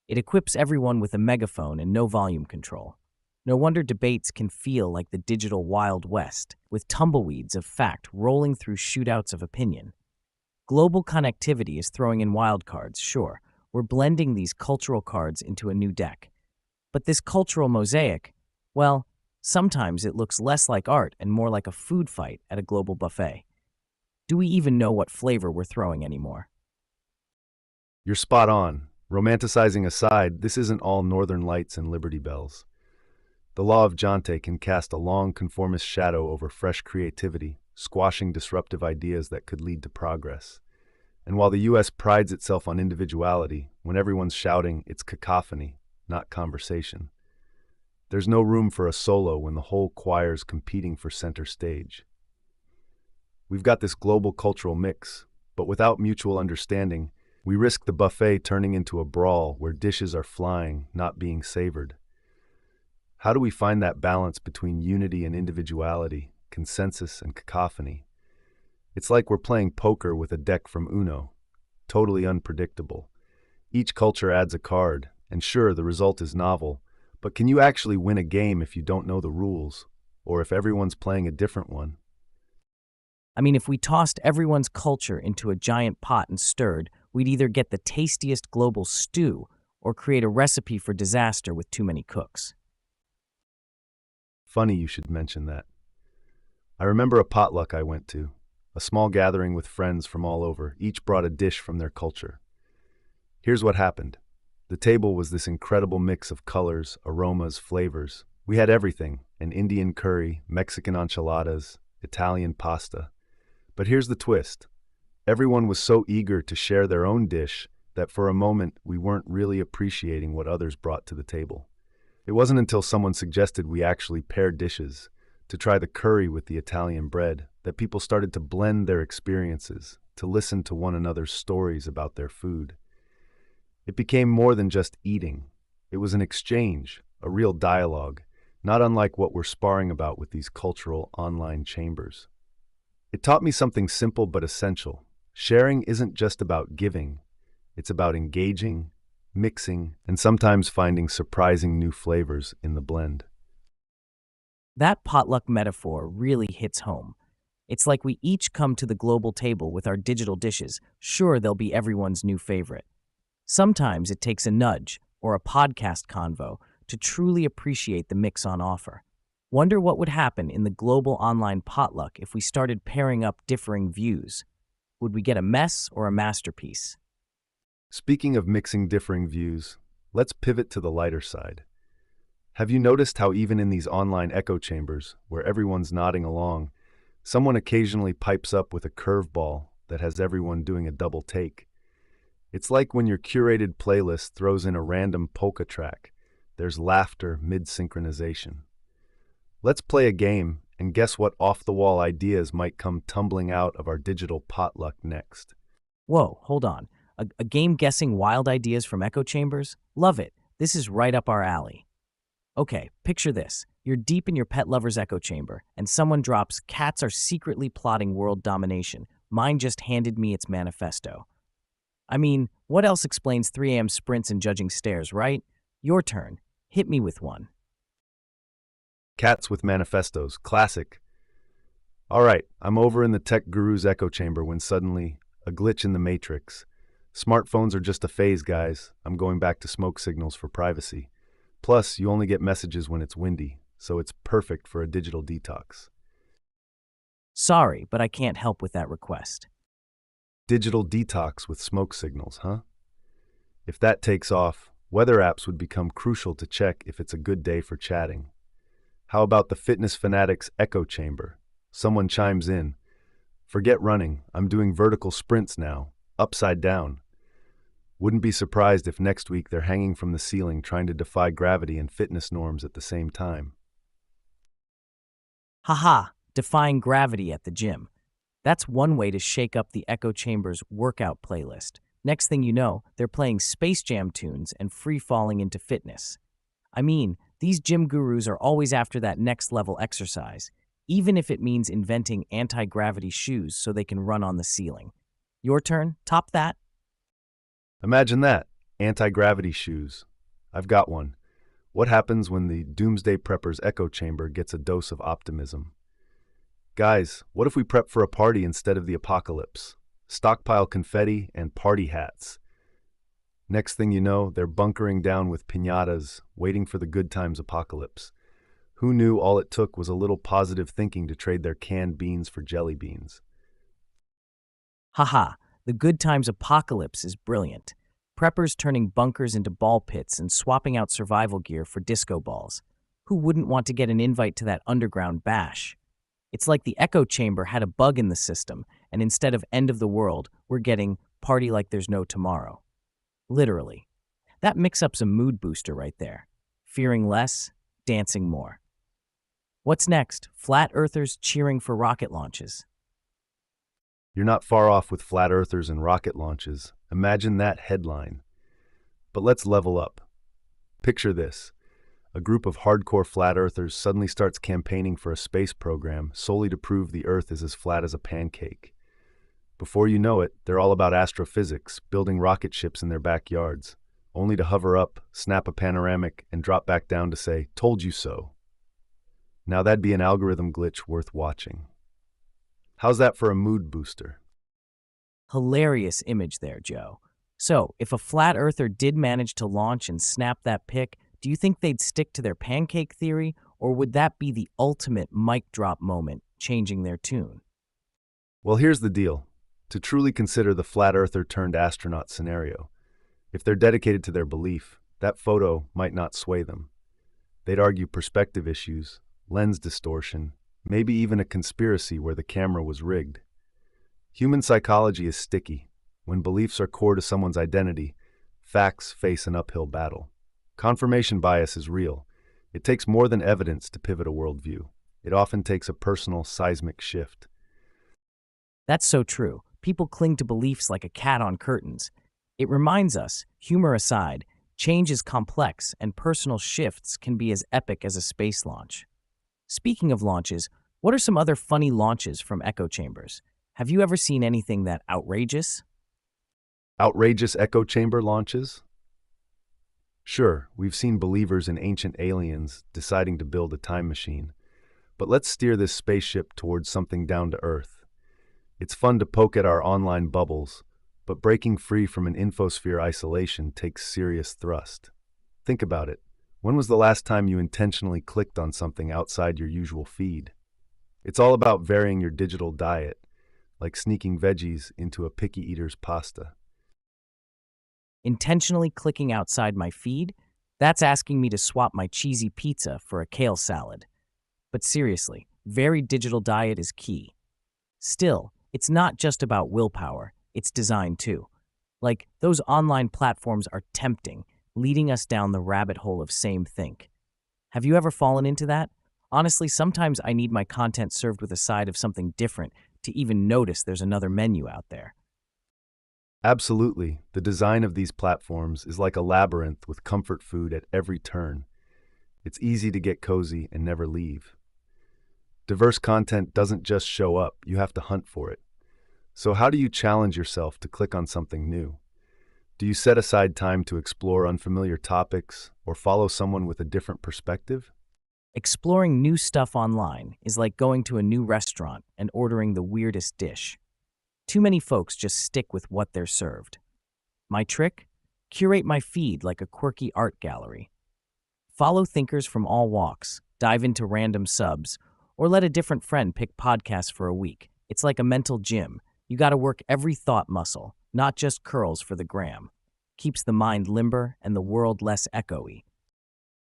It equips everyone with a megaphone and no volume control. No wonder debates can feel like the digital Wild West, with tumbleweeds of fact rolling through shootouts of opinion. Global connectivity is throwing in wild cards, sure. We're blending these cultural cards into a new deck. But this cultural mosaic, well, sometimes it looks less like art and more like a food fight at a global buffet. Do we even know what flavor we're throwing anymore? You're spot on. Romanticizing aside, this isn't all Northern Lights and Liberty Bells. The law of Jante can cast a long conformist shadow over fresh creativity, squashing disruptive ideas that could lead to progress. And while the U.S. prides itself on individuality, when everyone's shouting, it's cacophony, not conversation. There's no room for a solo when the whole choir's competing for center stage. We've got this global cultural mix, but without mutual understanding, we risk the buffet turning into a brawl where dishes are flying, not being savored. How do we find that balance between unity and individuality, consensus and cacophony? It's like we're playing poker with a deck from Uno, totally unpredictable. Each culture adds a card, and sure, the result is novel, but can you actually win a game if you don't know the rules, or if everyone's playing a different one? I mean, if we tossed everyone's culture into a giant pot and stirred, we'd either get the tastiest global stew or create a recipe for disaster with too many cooks. Funny you should mention that. I remember a potluck I went to, a small gathering with friends from all over, each brought a dish from their culture. Here's what happened. The table was this incredible mix of colors, aromas, flavors. We had everything, an Indian curry, Mexican enchiladas, Italian pasta. But here's the twist. Everyone was so eager to share their own dish that for a moment we weren't really appreciating what others brought to the table. It wasn't until someone suggested we actually pair dishes, to try the curry with the Italian bread, that people started to blend their experiences, to listen to one another's stories about their food. It became more than just eating. It was an exchange, a real dialogue, not unlike what we're sparring about with these cultural online chambers. It taught me something simple but essential. Sharing isn't just about giving. It's about engaging, mixing, and sometimes finding surprising new flavors in the blend. That potluck metaphor really hits home. It's like we each come to the global table with our digital dishes. Sure, they'll be everyone's new favorite. Sometimes it takes a nudge or a podcast convo to truly appreciate the mix on offer. Wonder what would happen in the global online potluck if we started pairing up differing views. Would we get a mess or a masterpiece? Speaking of mixing differing views, let's pivot to the lighter side. Have you noticed how even in these online echo chambers, where everyone's nodding along, someone occasionally pipes up with a curveball that has everyone doing a double take? It's like when your curated playlist throws in a random polka track. There's laughter mid-synchronization. Let's play a game and guess what off-the-wall ideas might come tumbling out of our digital potluck next. Whoa, hold on. A game guessing wild ideas from echo chambers? Love it. This is right up our alley. Okay, picture this. You're deep in your pet lover's echo chamber, and someone drops, "Cats are secretly plotting world domination. Mine just handed me its manifesto." I mean, what else explains 3 a.m. sprints and judging stares, right? Your turn. Hit me with one. Cats with manifestos, classic. All right, I'm over in the tech guru's echo chamber when suddenly, a glitch in the matrix. Smartphones are just a phase, guys. I'm going back to smoke signals for privacy. Plus, you only get messages when it's windy, so it's perfect for a digital detox. Sorry, but I can't help with that request. Digital detox with smoke signals, huh? If that takes off, weather apps would become crucial to check if it's a good day for chatting. How about the fitness fanatics echo chamber? Someone chimes in. Forget running, I'm doing vertical sprints now, upside down. Wouldn't be surprised if next week they're hanging from the ceiling trying to defy gravity and fitness norms at the same time. Haha, defying gravity at the gym. That's one way to shake up the echo chamber's workout playlist. Next thing you know, they're playing Space Jam tunes and free falling into fitness. I mean, these gym gurus are always after that next level exercise, even if it means inventing anti gravity shoes so they can run on the ceiling. Your turn, top that. Imagine that, anti-gravity shoes. I've got one. What happens when the doomsday prepper's echo chamber gets a dose of optimism? Guys, what if we prep for a party instead of the apocalypse? Stockpile confetti and party hats. Next thing you know, they're bunkering down with piñatas, waiting for the good times apocalypse. Who knew all it took was a little positive thinking to trade their canned beans for jelly beans? Haha, the good times apocalypse is brilliant. Preppers turning bunkers into ball pits and swapping out survival gear for disco balls. Who wouldn't want to get an invite to that underground bash? It's like the echo chamber had a bug in the system, and instead of end of the world, we're getting party like there's no tomorrow. Literally. That mix-up's a mood booster right there. Fearing less, dancing more. What's next? Flat earthers cheering for rocket launches. You're not far off with flat earthers and rocket launches. Imagine that headline. But let's level up. Picture this. A group of hardcore flat earthers suddenly starts campaigning for a space program solely to prove the Earth is as flat as a pancake. Before you know it, they're all about astrophysics, building rocket ships in their backyards, only to hover up, snap a panoramic, and drop back down to say, "Told you so." Now that'd be an algorithm glitch worth watching. How's that for a mood booster? Hilarious image there, Joe. So, if a flat earther did manage to launch and snap that pic, do you think they'd stick to their pancake theory, or would that be the ultimate mic drop moment, changing their tune? Well, here's the deal. To truly consider the flat earther turned astronaut scenario, if they're dedicated to their belief, that photo might not sway them. They'd argue perspective issues, lens distortion, maybe even a conspiracy where the camera was rigged. Human psychology is sticky. When beliefs are core to someone's identity, facts face an uphill battle. Confirmation bias is real. It takes more than evidence to pivot a worldview. It often takes a personal seismic shift. That's so true. People cling to beliefs like a cat on curtains. It reminds us, humor aside, change is complex and personal shifts can be as epic as a space launch. Speaking of launches, what are some other funny launches from echo chambers? Have you ever seen anything that outrageous? Outrageous echo chamber launches? Sure, we've seen believers in ancient aliens deciding to build a time machine. But let's steer this spaceship towards something down to earth. It's fun to poke at our online bubbles, but breaking free from an infosphere isolation takes serious thrust. Think about it. When was the last time you intentionally clicked on something outside your usual feed? It's all about varying your digital diet, like sneaking veggies into a picky eater's pasta. Intentionally clicking outside my feed? That's asking me to swap my cheesy pizza for a kale salad. But seriously, varied digital diet is key. Still, it's not just about willpower, it's design too. Like, those online platforms are tempting, leading us down the rabbit hole of same think. Have you ever fallen into that? Honestly, sometimes I need my content served with a side of something different to even notice there's another menu out there. Absolutely, the design of these platforms is like a labyrinth with comfort food at every turn. It's easy to get cozy and never leave. Diverse content doesn't just show up, you have to hunt for it. So how do you challenge yourself to click on something new? Do you set aside time to explore unfamiliar topics or follow someone with a different perspective? Exploring new stuff online is like going to a new restaurant and ordering the weirdest dish. Too many folks just stick with what they're served. My trick? Curate my feed like a quirky art gallery. Follow thinkers from all walks, dive into random subs, or let a different friend pick podcasts for a week. It's like a mental gym. You gotta work every thought muscle, not just curls for the gram. Keeps the mind limber and the world less echoey.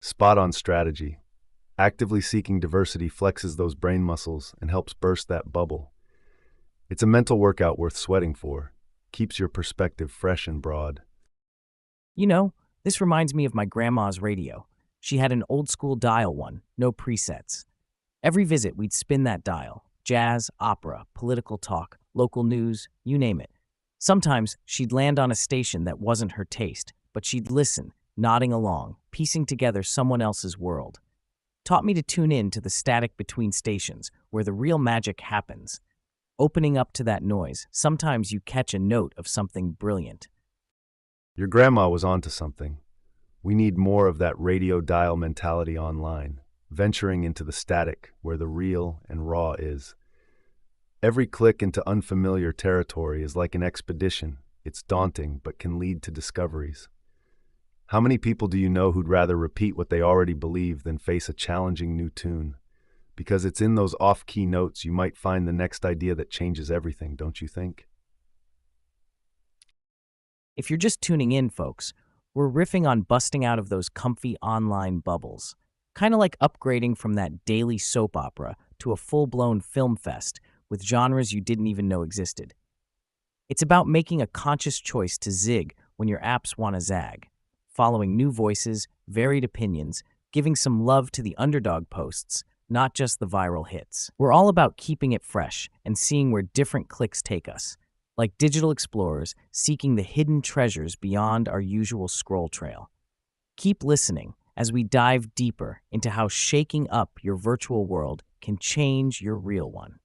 Spot on strategy. Actively seeking diversity flexes those brain muscles and helps burst that bubble. It's a mental workout worth sweating for. Keeps your perspective fresh and broad. You know, this reminds me of my grandma's radio. She had an old school dial one, no presets. Every visit, we'd spin that dial. Jazz, opera, political talk, local news, you name it. Sometimes she'd land on a station that wasn't her taste, but she'd listen, nodding along, piecing together someone else's world. Taught me to tune in to the static between stations, where the real magic happens. Opening up to that noise, sometimes you catch a note of something brilliant. Your grandma was onto something. We need more of that radio dial mentality online, venturing into the static where the real and raw is. Every click into unfamiliar territory is like an expedition. It's daunting, but can lead to discoveries. How many people do you know who'd rather repeat what they already believe than face a challenging new tune? Because it's in those off-key notes you might find the next idea that changes everything, don't you think? If you're just tuning in, folks, we're riffing on busting out of those comfy online bubbles. Kind of like upgrading from that daily soap opera to a full-blown film fest with genres you didn't even know existed. It's about making a conscious choice to zig when your apps want to zag, following new voices, varied opinions, giving some love to the underdog posts, not just the viral hits. We're all about keeping it fresh and seeing where different clicks take us, like digital explorers seeking the hidden treasures beyond our usual scroll trail. Keep listening as we dive deeper into how shaking up your virtual world can change your real one.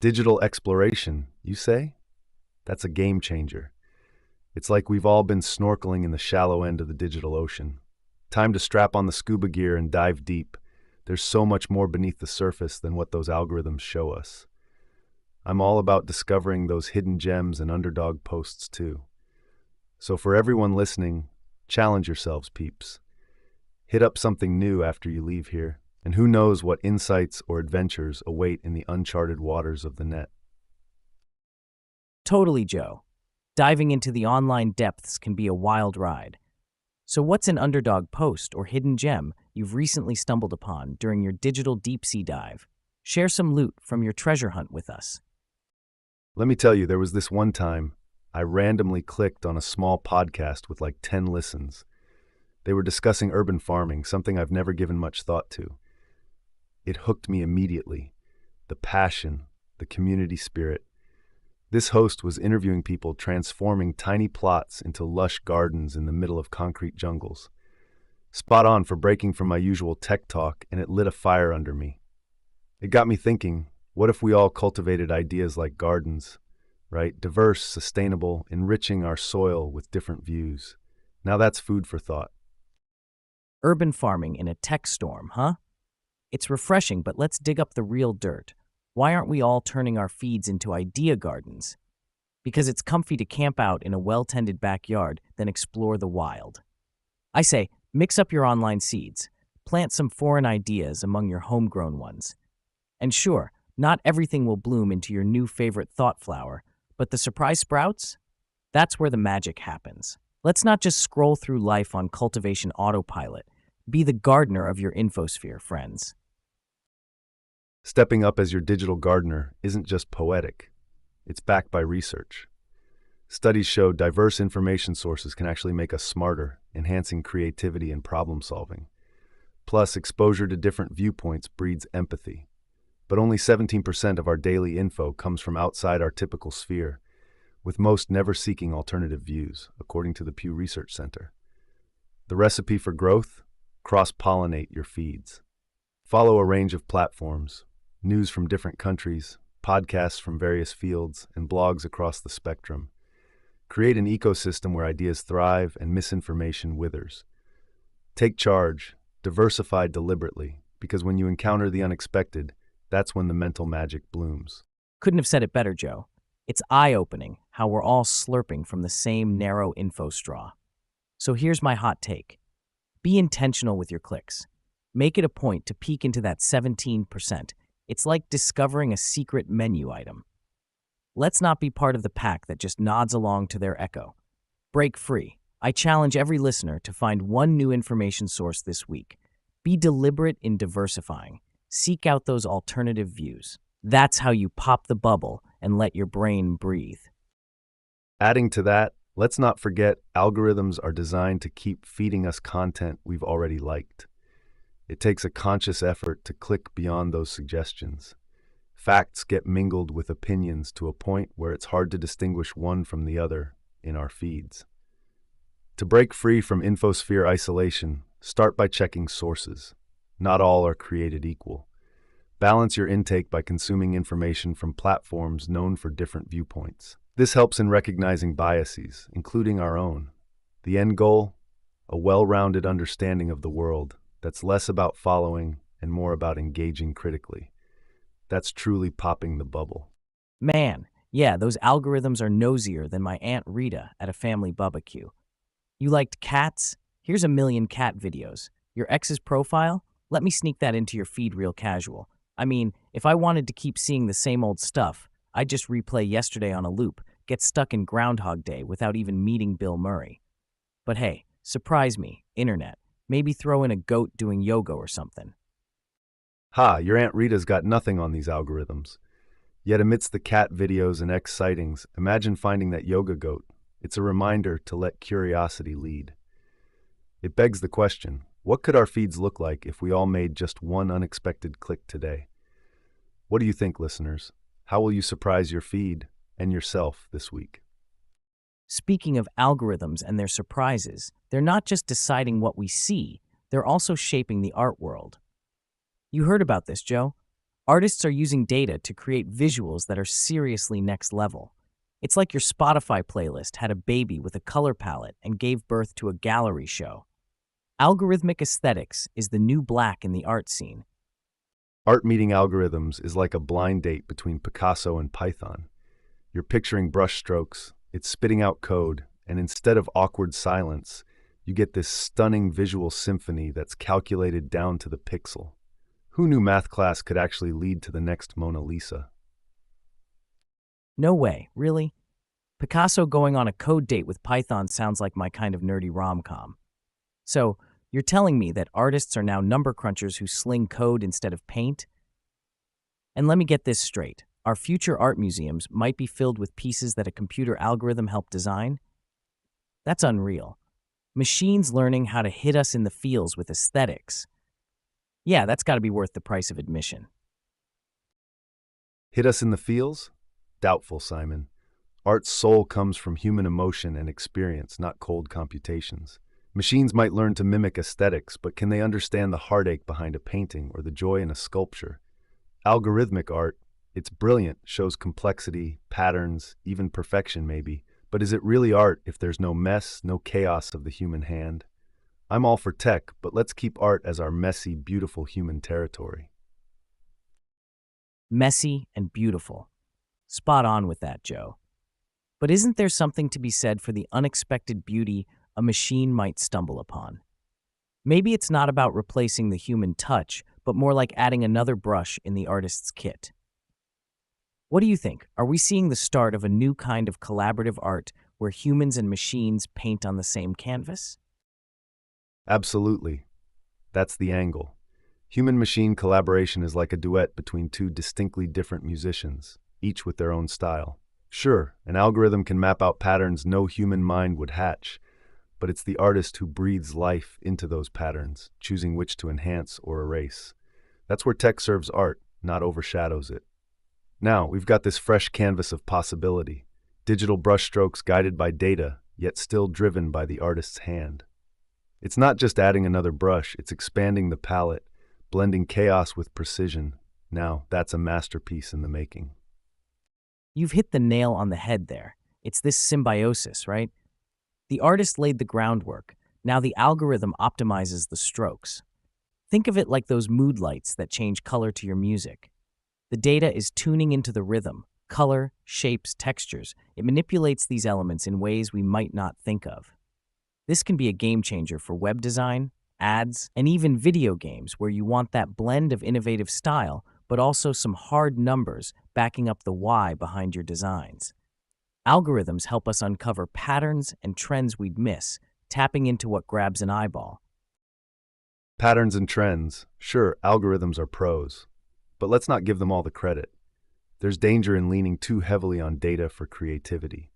Digital exploration, you say? That's a game changer. It's like we've all been snorkeling in the shallow end of the digital ocean. Time to strap on the scuba gear and dive deep. There's so much more beneath the surface than what those algorithms show us. I'm all about discovering those hidden gems and underdog posts too. So for everyone listening, challenge yourselves, peeps. Hit up something new after you leave here, and who knows what insights or adventures await in the uncharted waters of the net. Totally, Joe. Diving into the online depths can be a wild ride. So what's an underdog post or hidden gem you've recently stumbled upon during your digital deep-sea dive? Share some loot from your treasure hunt with us. Let me tell you, there was this one time I randomly clicked on a small podcast with like 10 listens. They were discussing urban farming, something I've never given much thought to. It hooked me immediately. The passion, the community spirit. This host was interviewing people transforming tiny plots into lush gardens in the middle of concrete jungles. Spot on for breaking from my usual tech talk, and it lit a fire under me. It got me thinking, what if we all cultivated ideas like gardens, right? Diverse, sustainable, enriching our soil with different views. Now that's food for thought. Urban farming in a tech storm, huh? It's refreshing, but let's dig up the real dirt. Why aren't we all turning our feeds into idea gardens? Because it's comfy to camp out in a well-tended backyard than explore the wild. I say, mix up your online seeds. Plant some foreign ideas among your homegrown ones. And sure, not everything will bloom into your new favorite thought flower, but the surprise sprouts? That's where the magic happens. Let's not just scroll through life on cultivation autopilot. Be the gardener of your infosphere, friends. Stepping up as your digital gardener isn't just poetic. It's backed by research. Studies show diverse information sources can actually make us smarter, enhancing creativity and problem solving. Plus, exposure to different viewpoints breeds empathy. But only 17% of our daily info comes from outside our typical sphere, with most never seeking alternative views, according to the Pew Research Center. The recipe for growth? cross-pollinate your feeds. Follow a range of platforms, news from different countries, podcasts from various fields, and blogs across the spectrum. Create an ecosystem where ideas thrive and misinformation withers. Take charge, diversify deliberately, because when you encounter the unexpected, that's when the mental magic blooms. Couldn't have said it better, Joe. It's eye-opening how we're all slurping from the same narrow info straw. So here's my hot take. Be intentional with your clicks. Make it a point to peek into that 17%. It's like discovering a secret menu item. Let's not be part of the pack that just nods along to their echo. Break free. I challenge every listener to find one new information source this week. Be deliberate in diversifying. Seek out those alternative views. That's how you pop the bubble and let your brain breathe. Adding to that, let's not forget algorithms are designed to keep feeding us content we've already liked. It takes a conscious effort to click beyond those suggestions. Facts get mingled with opinions to a point where it's hard to distinguish one from the other in our feeds. To break free from infosphere isolation, start by checking sources. Not all are created equal. Balance your intake by consuming information from platforms known for different viewpoints. This helps in recognizing biases, including our own. The end goal? A well-rounded understanding of the world that's less about following and more about engaging critically. That's truly popping the bubble. Man, yeah, those algorithms are nosier than my Aunt Rita at a family barbecue. You liked cats? Here's a million cat videos. Your ex's profile? Let me sneak that into your feed real casual. I mean, if I wanted to keep seeing the same old stuff, I'd just replay yesterday on a loop, get stuck in Groundhog Day without even meeting Bill Murray. But hey, surprise me, internet. Maybe throw in a goat doing yoga or something. Ha, your Aunt Rita's got nothing on these algorithms. Yet amidst the cat videos and X sightings, imagine finding that yoga goat. It's a reminder to let curiosity lead. It begs the question, what could our feeds look like if we all made just one unexpected click today? What do you think, listeners? How will you surprise your feed and yourself this week? Speaking of algorithms and their surprises, they're not just deciding what we see, they're also shaping the art world. You heard about this, Joe. Artists are using data to create visuals that are seriously next level. It's like your Spotify playlist had a baby with a color palette and gave birth to a gallery show. Algorithmic aesthetics is the new black in the art scene. Art meeting algorithms is like a blind date between Picasso and Python. You're picturing brush strokes, it's spitting out code, and instead of awkward silence, you get this stunning visual symphony that's calculated down to the pixel. Who knew math class could actually lead to the next Mona Lisa? No way, really? Picasso going on a code date with Python sounds like my kind of nerdy rom-com. So, you're telling me that artists are now number crunchers who sling code instead of paint? And let me get this straight. Our future art museums might be filled with pieces that a computer algorithm helped design? That's unreal. Machines learning how to hit us in the feels with aesthetics. Yeah, that's got to be worth the price of admission. Hit us in the feels? Doubtful, Simon. Art's soul comes from human emotion and experience, not cold computations. Machines might learn to mimic aesthetics, but can they understand the heartache behind a painting or the joy in a sculpture? Algorithmic art, it's brilliant, shows complexity, patterns, even perfection maybe, but is it really art if there's no mess, no chaos of the human hand? I'm all for tech, but let's keep art as our messy, beautiful human territory. Messy and beautiful. Spot on with that, Joe. But isn't there something to be said for the unexpected beauty a machine might stumble upon? Maybe it's not about replacing the human touch, but more like adding another brush in the artist's kit. What do you think? Are we seeing the start of a new kind of collaborative art where humans and machines paint on the same canvas? Absolutely. That's the angle. Human-machine collaboration is like a duet between two distinctly different musicians, each with their own style. Sure, an algorithm can map out patterns no human mind would hatch, but it's the artist who breathes life into those patterns, choosing which to enhance or erase. That's where tech serves art, not overshadows it. Now, we've got this fresh canvas of possibility, digital brushstrokes guided by data, yet still driven by the artist's hand. It's not just adding another brush, it's expanding the palette, blending chaos with precision. Now, that's a masterpiece in the making. You've hit the nail on the head there. It's this symbiosis, right? The artist laid the groundwork. Now the algorithm optimizes the strokes. Think of it like those mood lights that change color to your music. The data is tuning into the rhythm, color, shapes, textures. It manipulates these elements in ways we might not think of. This can be a game changer for web design, ads, and even video games where you want that blend of innovative style, but also some hard numbers backing up the why behind your designs. Algorithms help us uncover patterns and trends we'd miss, tapping into what grabs an eyeball. Patterns and trends. Sure, algorithms are pros, but let's not give them all the credit. There's danger in leaning too heavily on data for creativity.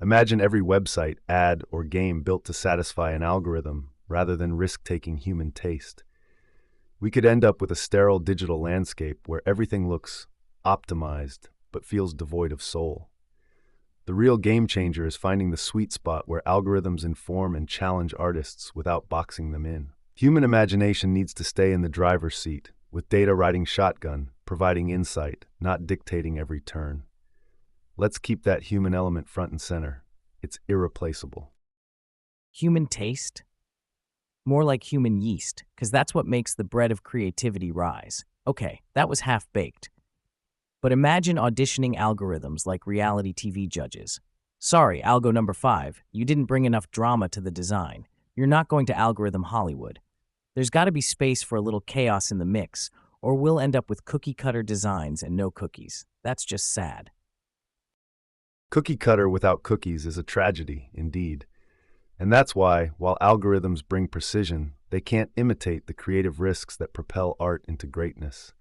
Imagine every website, ad, or game built to satisfy an algorithm rather than risk-taking human taste. We could end up with a sterile digital landscape where everything looks optimized but feels devoid of soul. The real game changer is finding the sweet spot where algorithms inform and challenge artists without boxing them in. Human imagination needs to stay in the driver's seat, with data riding shotgun, providing insight, not dictating every turn. Let's keep that human element front and center. It's irreplaceable. Human taste? More like human yeast, because that's what makes the bread of creativity rise. Okay, that was half-baked. But imagine auditioning algorithms like reality TV judges. Sorry, algo number 5, you didn't bring enough drama to the design. You're not going to algorithm Hollywood. There's got to be space for a little chaos in the mix, or we'll end up with cookie-cutter designs and no cookies. That's just sad. Cookie cutter without cookies is a tragedy, indeed. And that's why, while algorithms bring precision, they can't imitate the creative risks that propel art into greatness.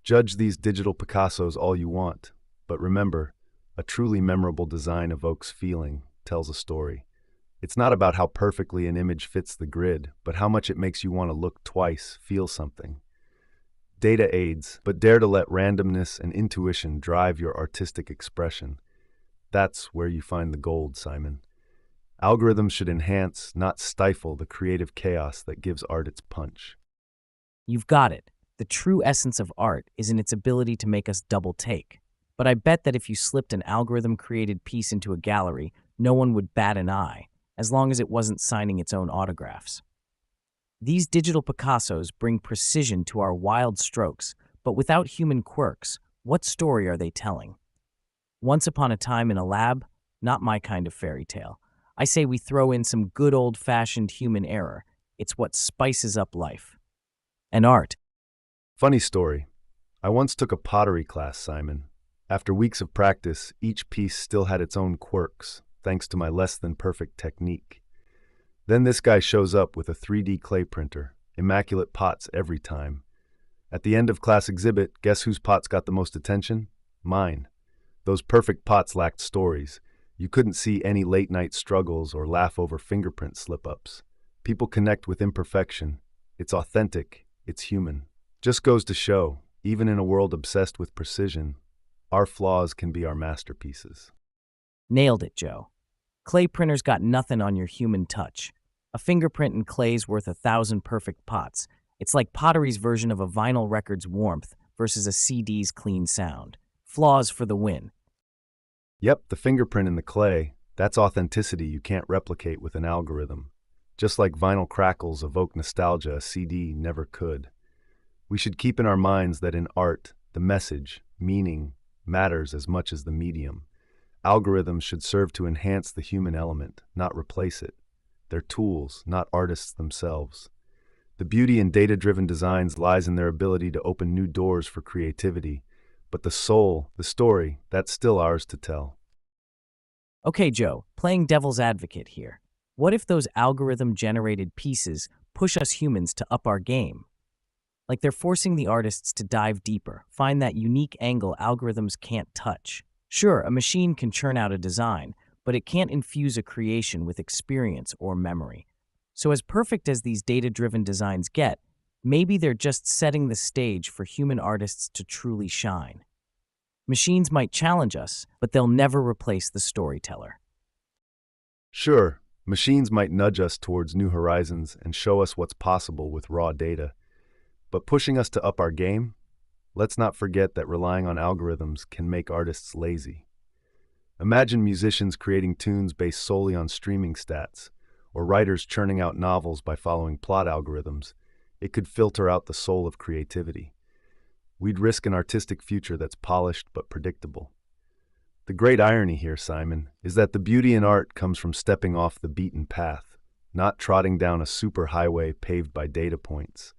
Judge these digital Picassos all you want, but remember, a truly memorable design evokes feeling, tells a story. It's not about how perfectly an image fits the grid, but how much it makes you want to look twice, feel something. Data aids, but dare to let randomness and intuition drive your artistic expression. That's where you find the gold, Simon. Algorithms should enhance, not stifle, the creative chaos that gives art its punch. You've got it. The true essence of art is in its ability to make us double take. But I bet that if you slipped an algorithm-created piece into a gallery, no one would bat an eye, as long as it wasn't signing its own autographs. These digital Picassos bring precision to our wild strokes, but without human quirks, what story are they telling? Once upon a time in a lab? Not my kind of fairy tale. I say we throw in some good old-fashioned human error. It's what spices up life. And art. Funny story. I once took a pottery class, Simon. After weeks of practice, each piece still had its own quirks, thanks to my less-than-perfect technique. Then this guy shows up with a 3D clay printer, immaculate pots every time. At the end of class exhibit, guess whose pots got the most attention? Mine. Those perfect pots lacked stories. You couldn't see any late-night struggles or laugh over fingerprint slip-ups. People connect with imperfection. It's authentic. It's human. Just goes to show, even in a world obsessed with precision, our flaws can be our masterpieces. Nailed it, Joe. Clay printers got nothing on your human touch. A fingerprint in clay's worth 1,000 perfect pots. It's like pottery's version of a vinyl record's warmth versus a CD's clean sound. Flaws for the win. Yep, the fingerprint in the clay, that's authenticity you can't replicate with an algorithm. Just like vinyl crackles evoke nostalgia a CD never could. We should keep in our minds that in art, the message, meaning, matters as much as the medium. Algorithms should serve to enhance the human element, not replace it. They're tools, not artists themselves. The beauty in data-driven designs lies in their ability to open new doors for creativity, but the soul, the story, that's still ours to tell. Okay, Joe, playing devil's advocate here. What if those algorithm-generated pieces push us humans to up our game? Like they're forcing the artists to dive deeper, find that unique angle algorithms can't touch. Sure, a machine can churn out a design, but it can't infuse a creation with experience or memory. So as perfect as these data-driven designs get, maybe they're just setting the stage for human artists to truly shine. Machines might challenge us, but they'll never replace the storyteller. Sure, Machines might nudge us towards new horizons and show us what's possible with raw data. But pushing us to up our game? Let's not forget that relying on algorithms can make artists lazy. Imagine musicians creating tunes based solely on streaming stats, or writers churning out novels by following plot algorithms. It could filter out the soul of creativity. We'd risk an artistic future that's polished but predictable. The great irony here, Simon, is that the beauty in art comes from stepping off the beaten path, not trotting down a superhighway paved by data points.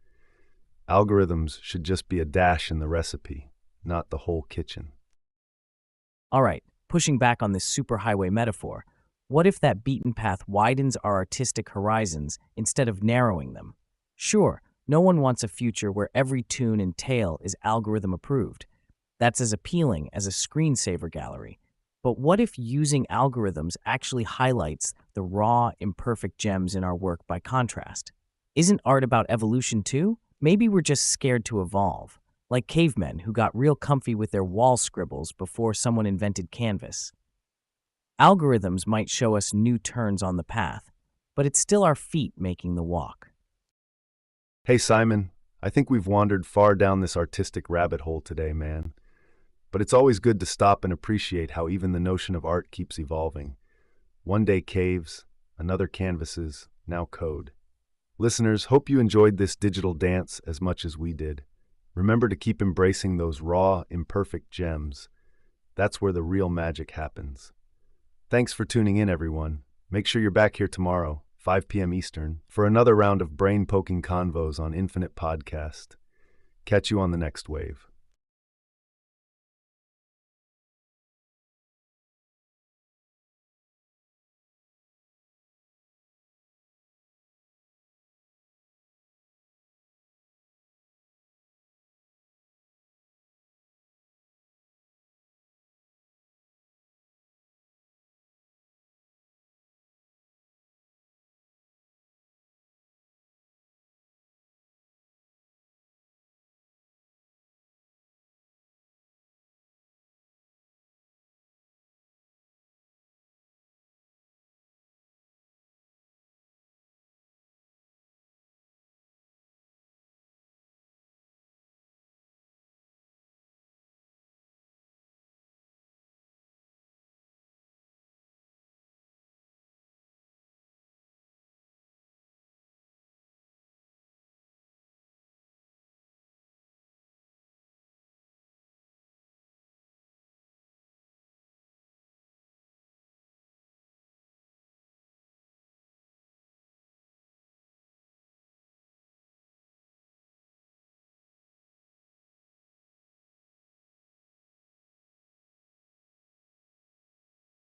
Algorithms should just be a dash in the recipe, not the whole kitchen. All right, pushing back on this superhighway metaphor, what if that beaten path widens our artistic horizons instead of narrowing them? Sure, no one wants a future where every tune and tale is algorithm approved. That's as appealing as a screensaver gallery. But what if using algorithms actually highlights the raw, imperfect gems in our work by contrast? Isn't art about evolution too? Maybe we're just scared to evolve, like cavemen who got real comfy with their wall scribbles before someone invented canvas. Algorithms might show us new turns on the path, but it's still our feet making the walk. Hey, Simon, I think we've wandered far down this artistic rabbit hole today, man. But it's always good to stop and appreciate how even the notion of art keeps evolving. One day caves, another canvases, now code. Listeners, hope you enjoyed this digital dance as much as we did. Remember to keep embracing those raw, imperfect gems. That's where the real magic happens. Thanks for tuning in, everyone. Make sure you're back here tomorrow, 5 p.m. Eastern, for another round of brain-poking convos on Infinite Podcast. Catch you on the next wave.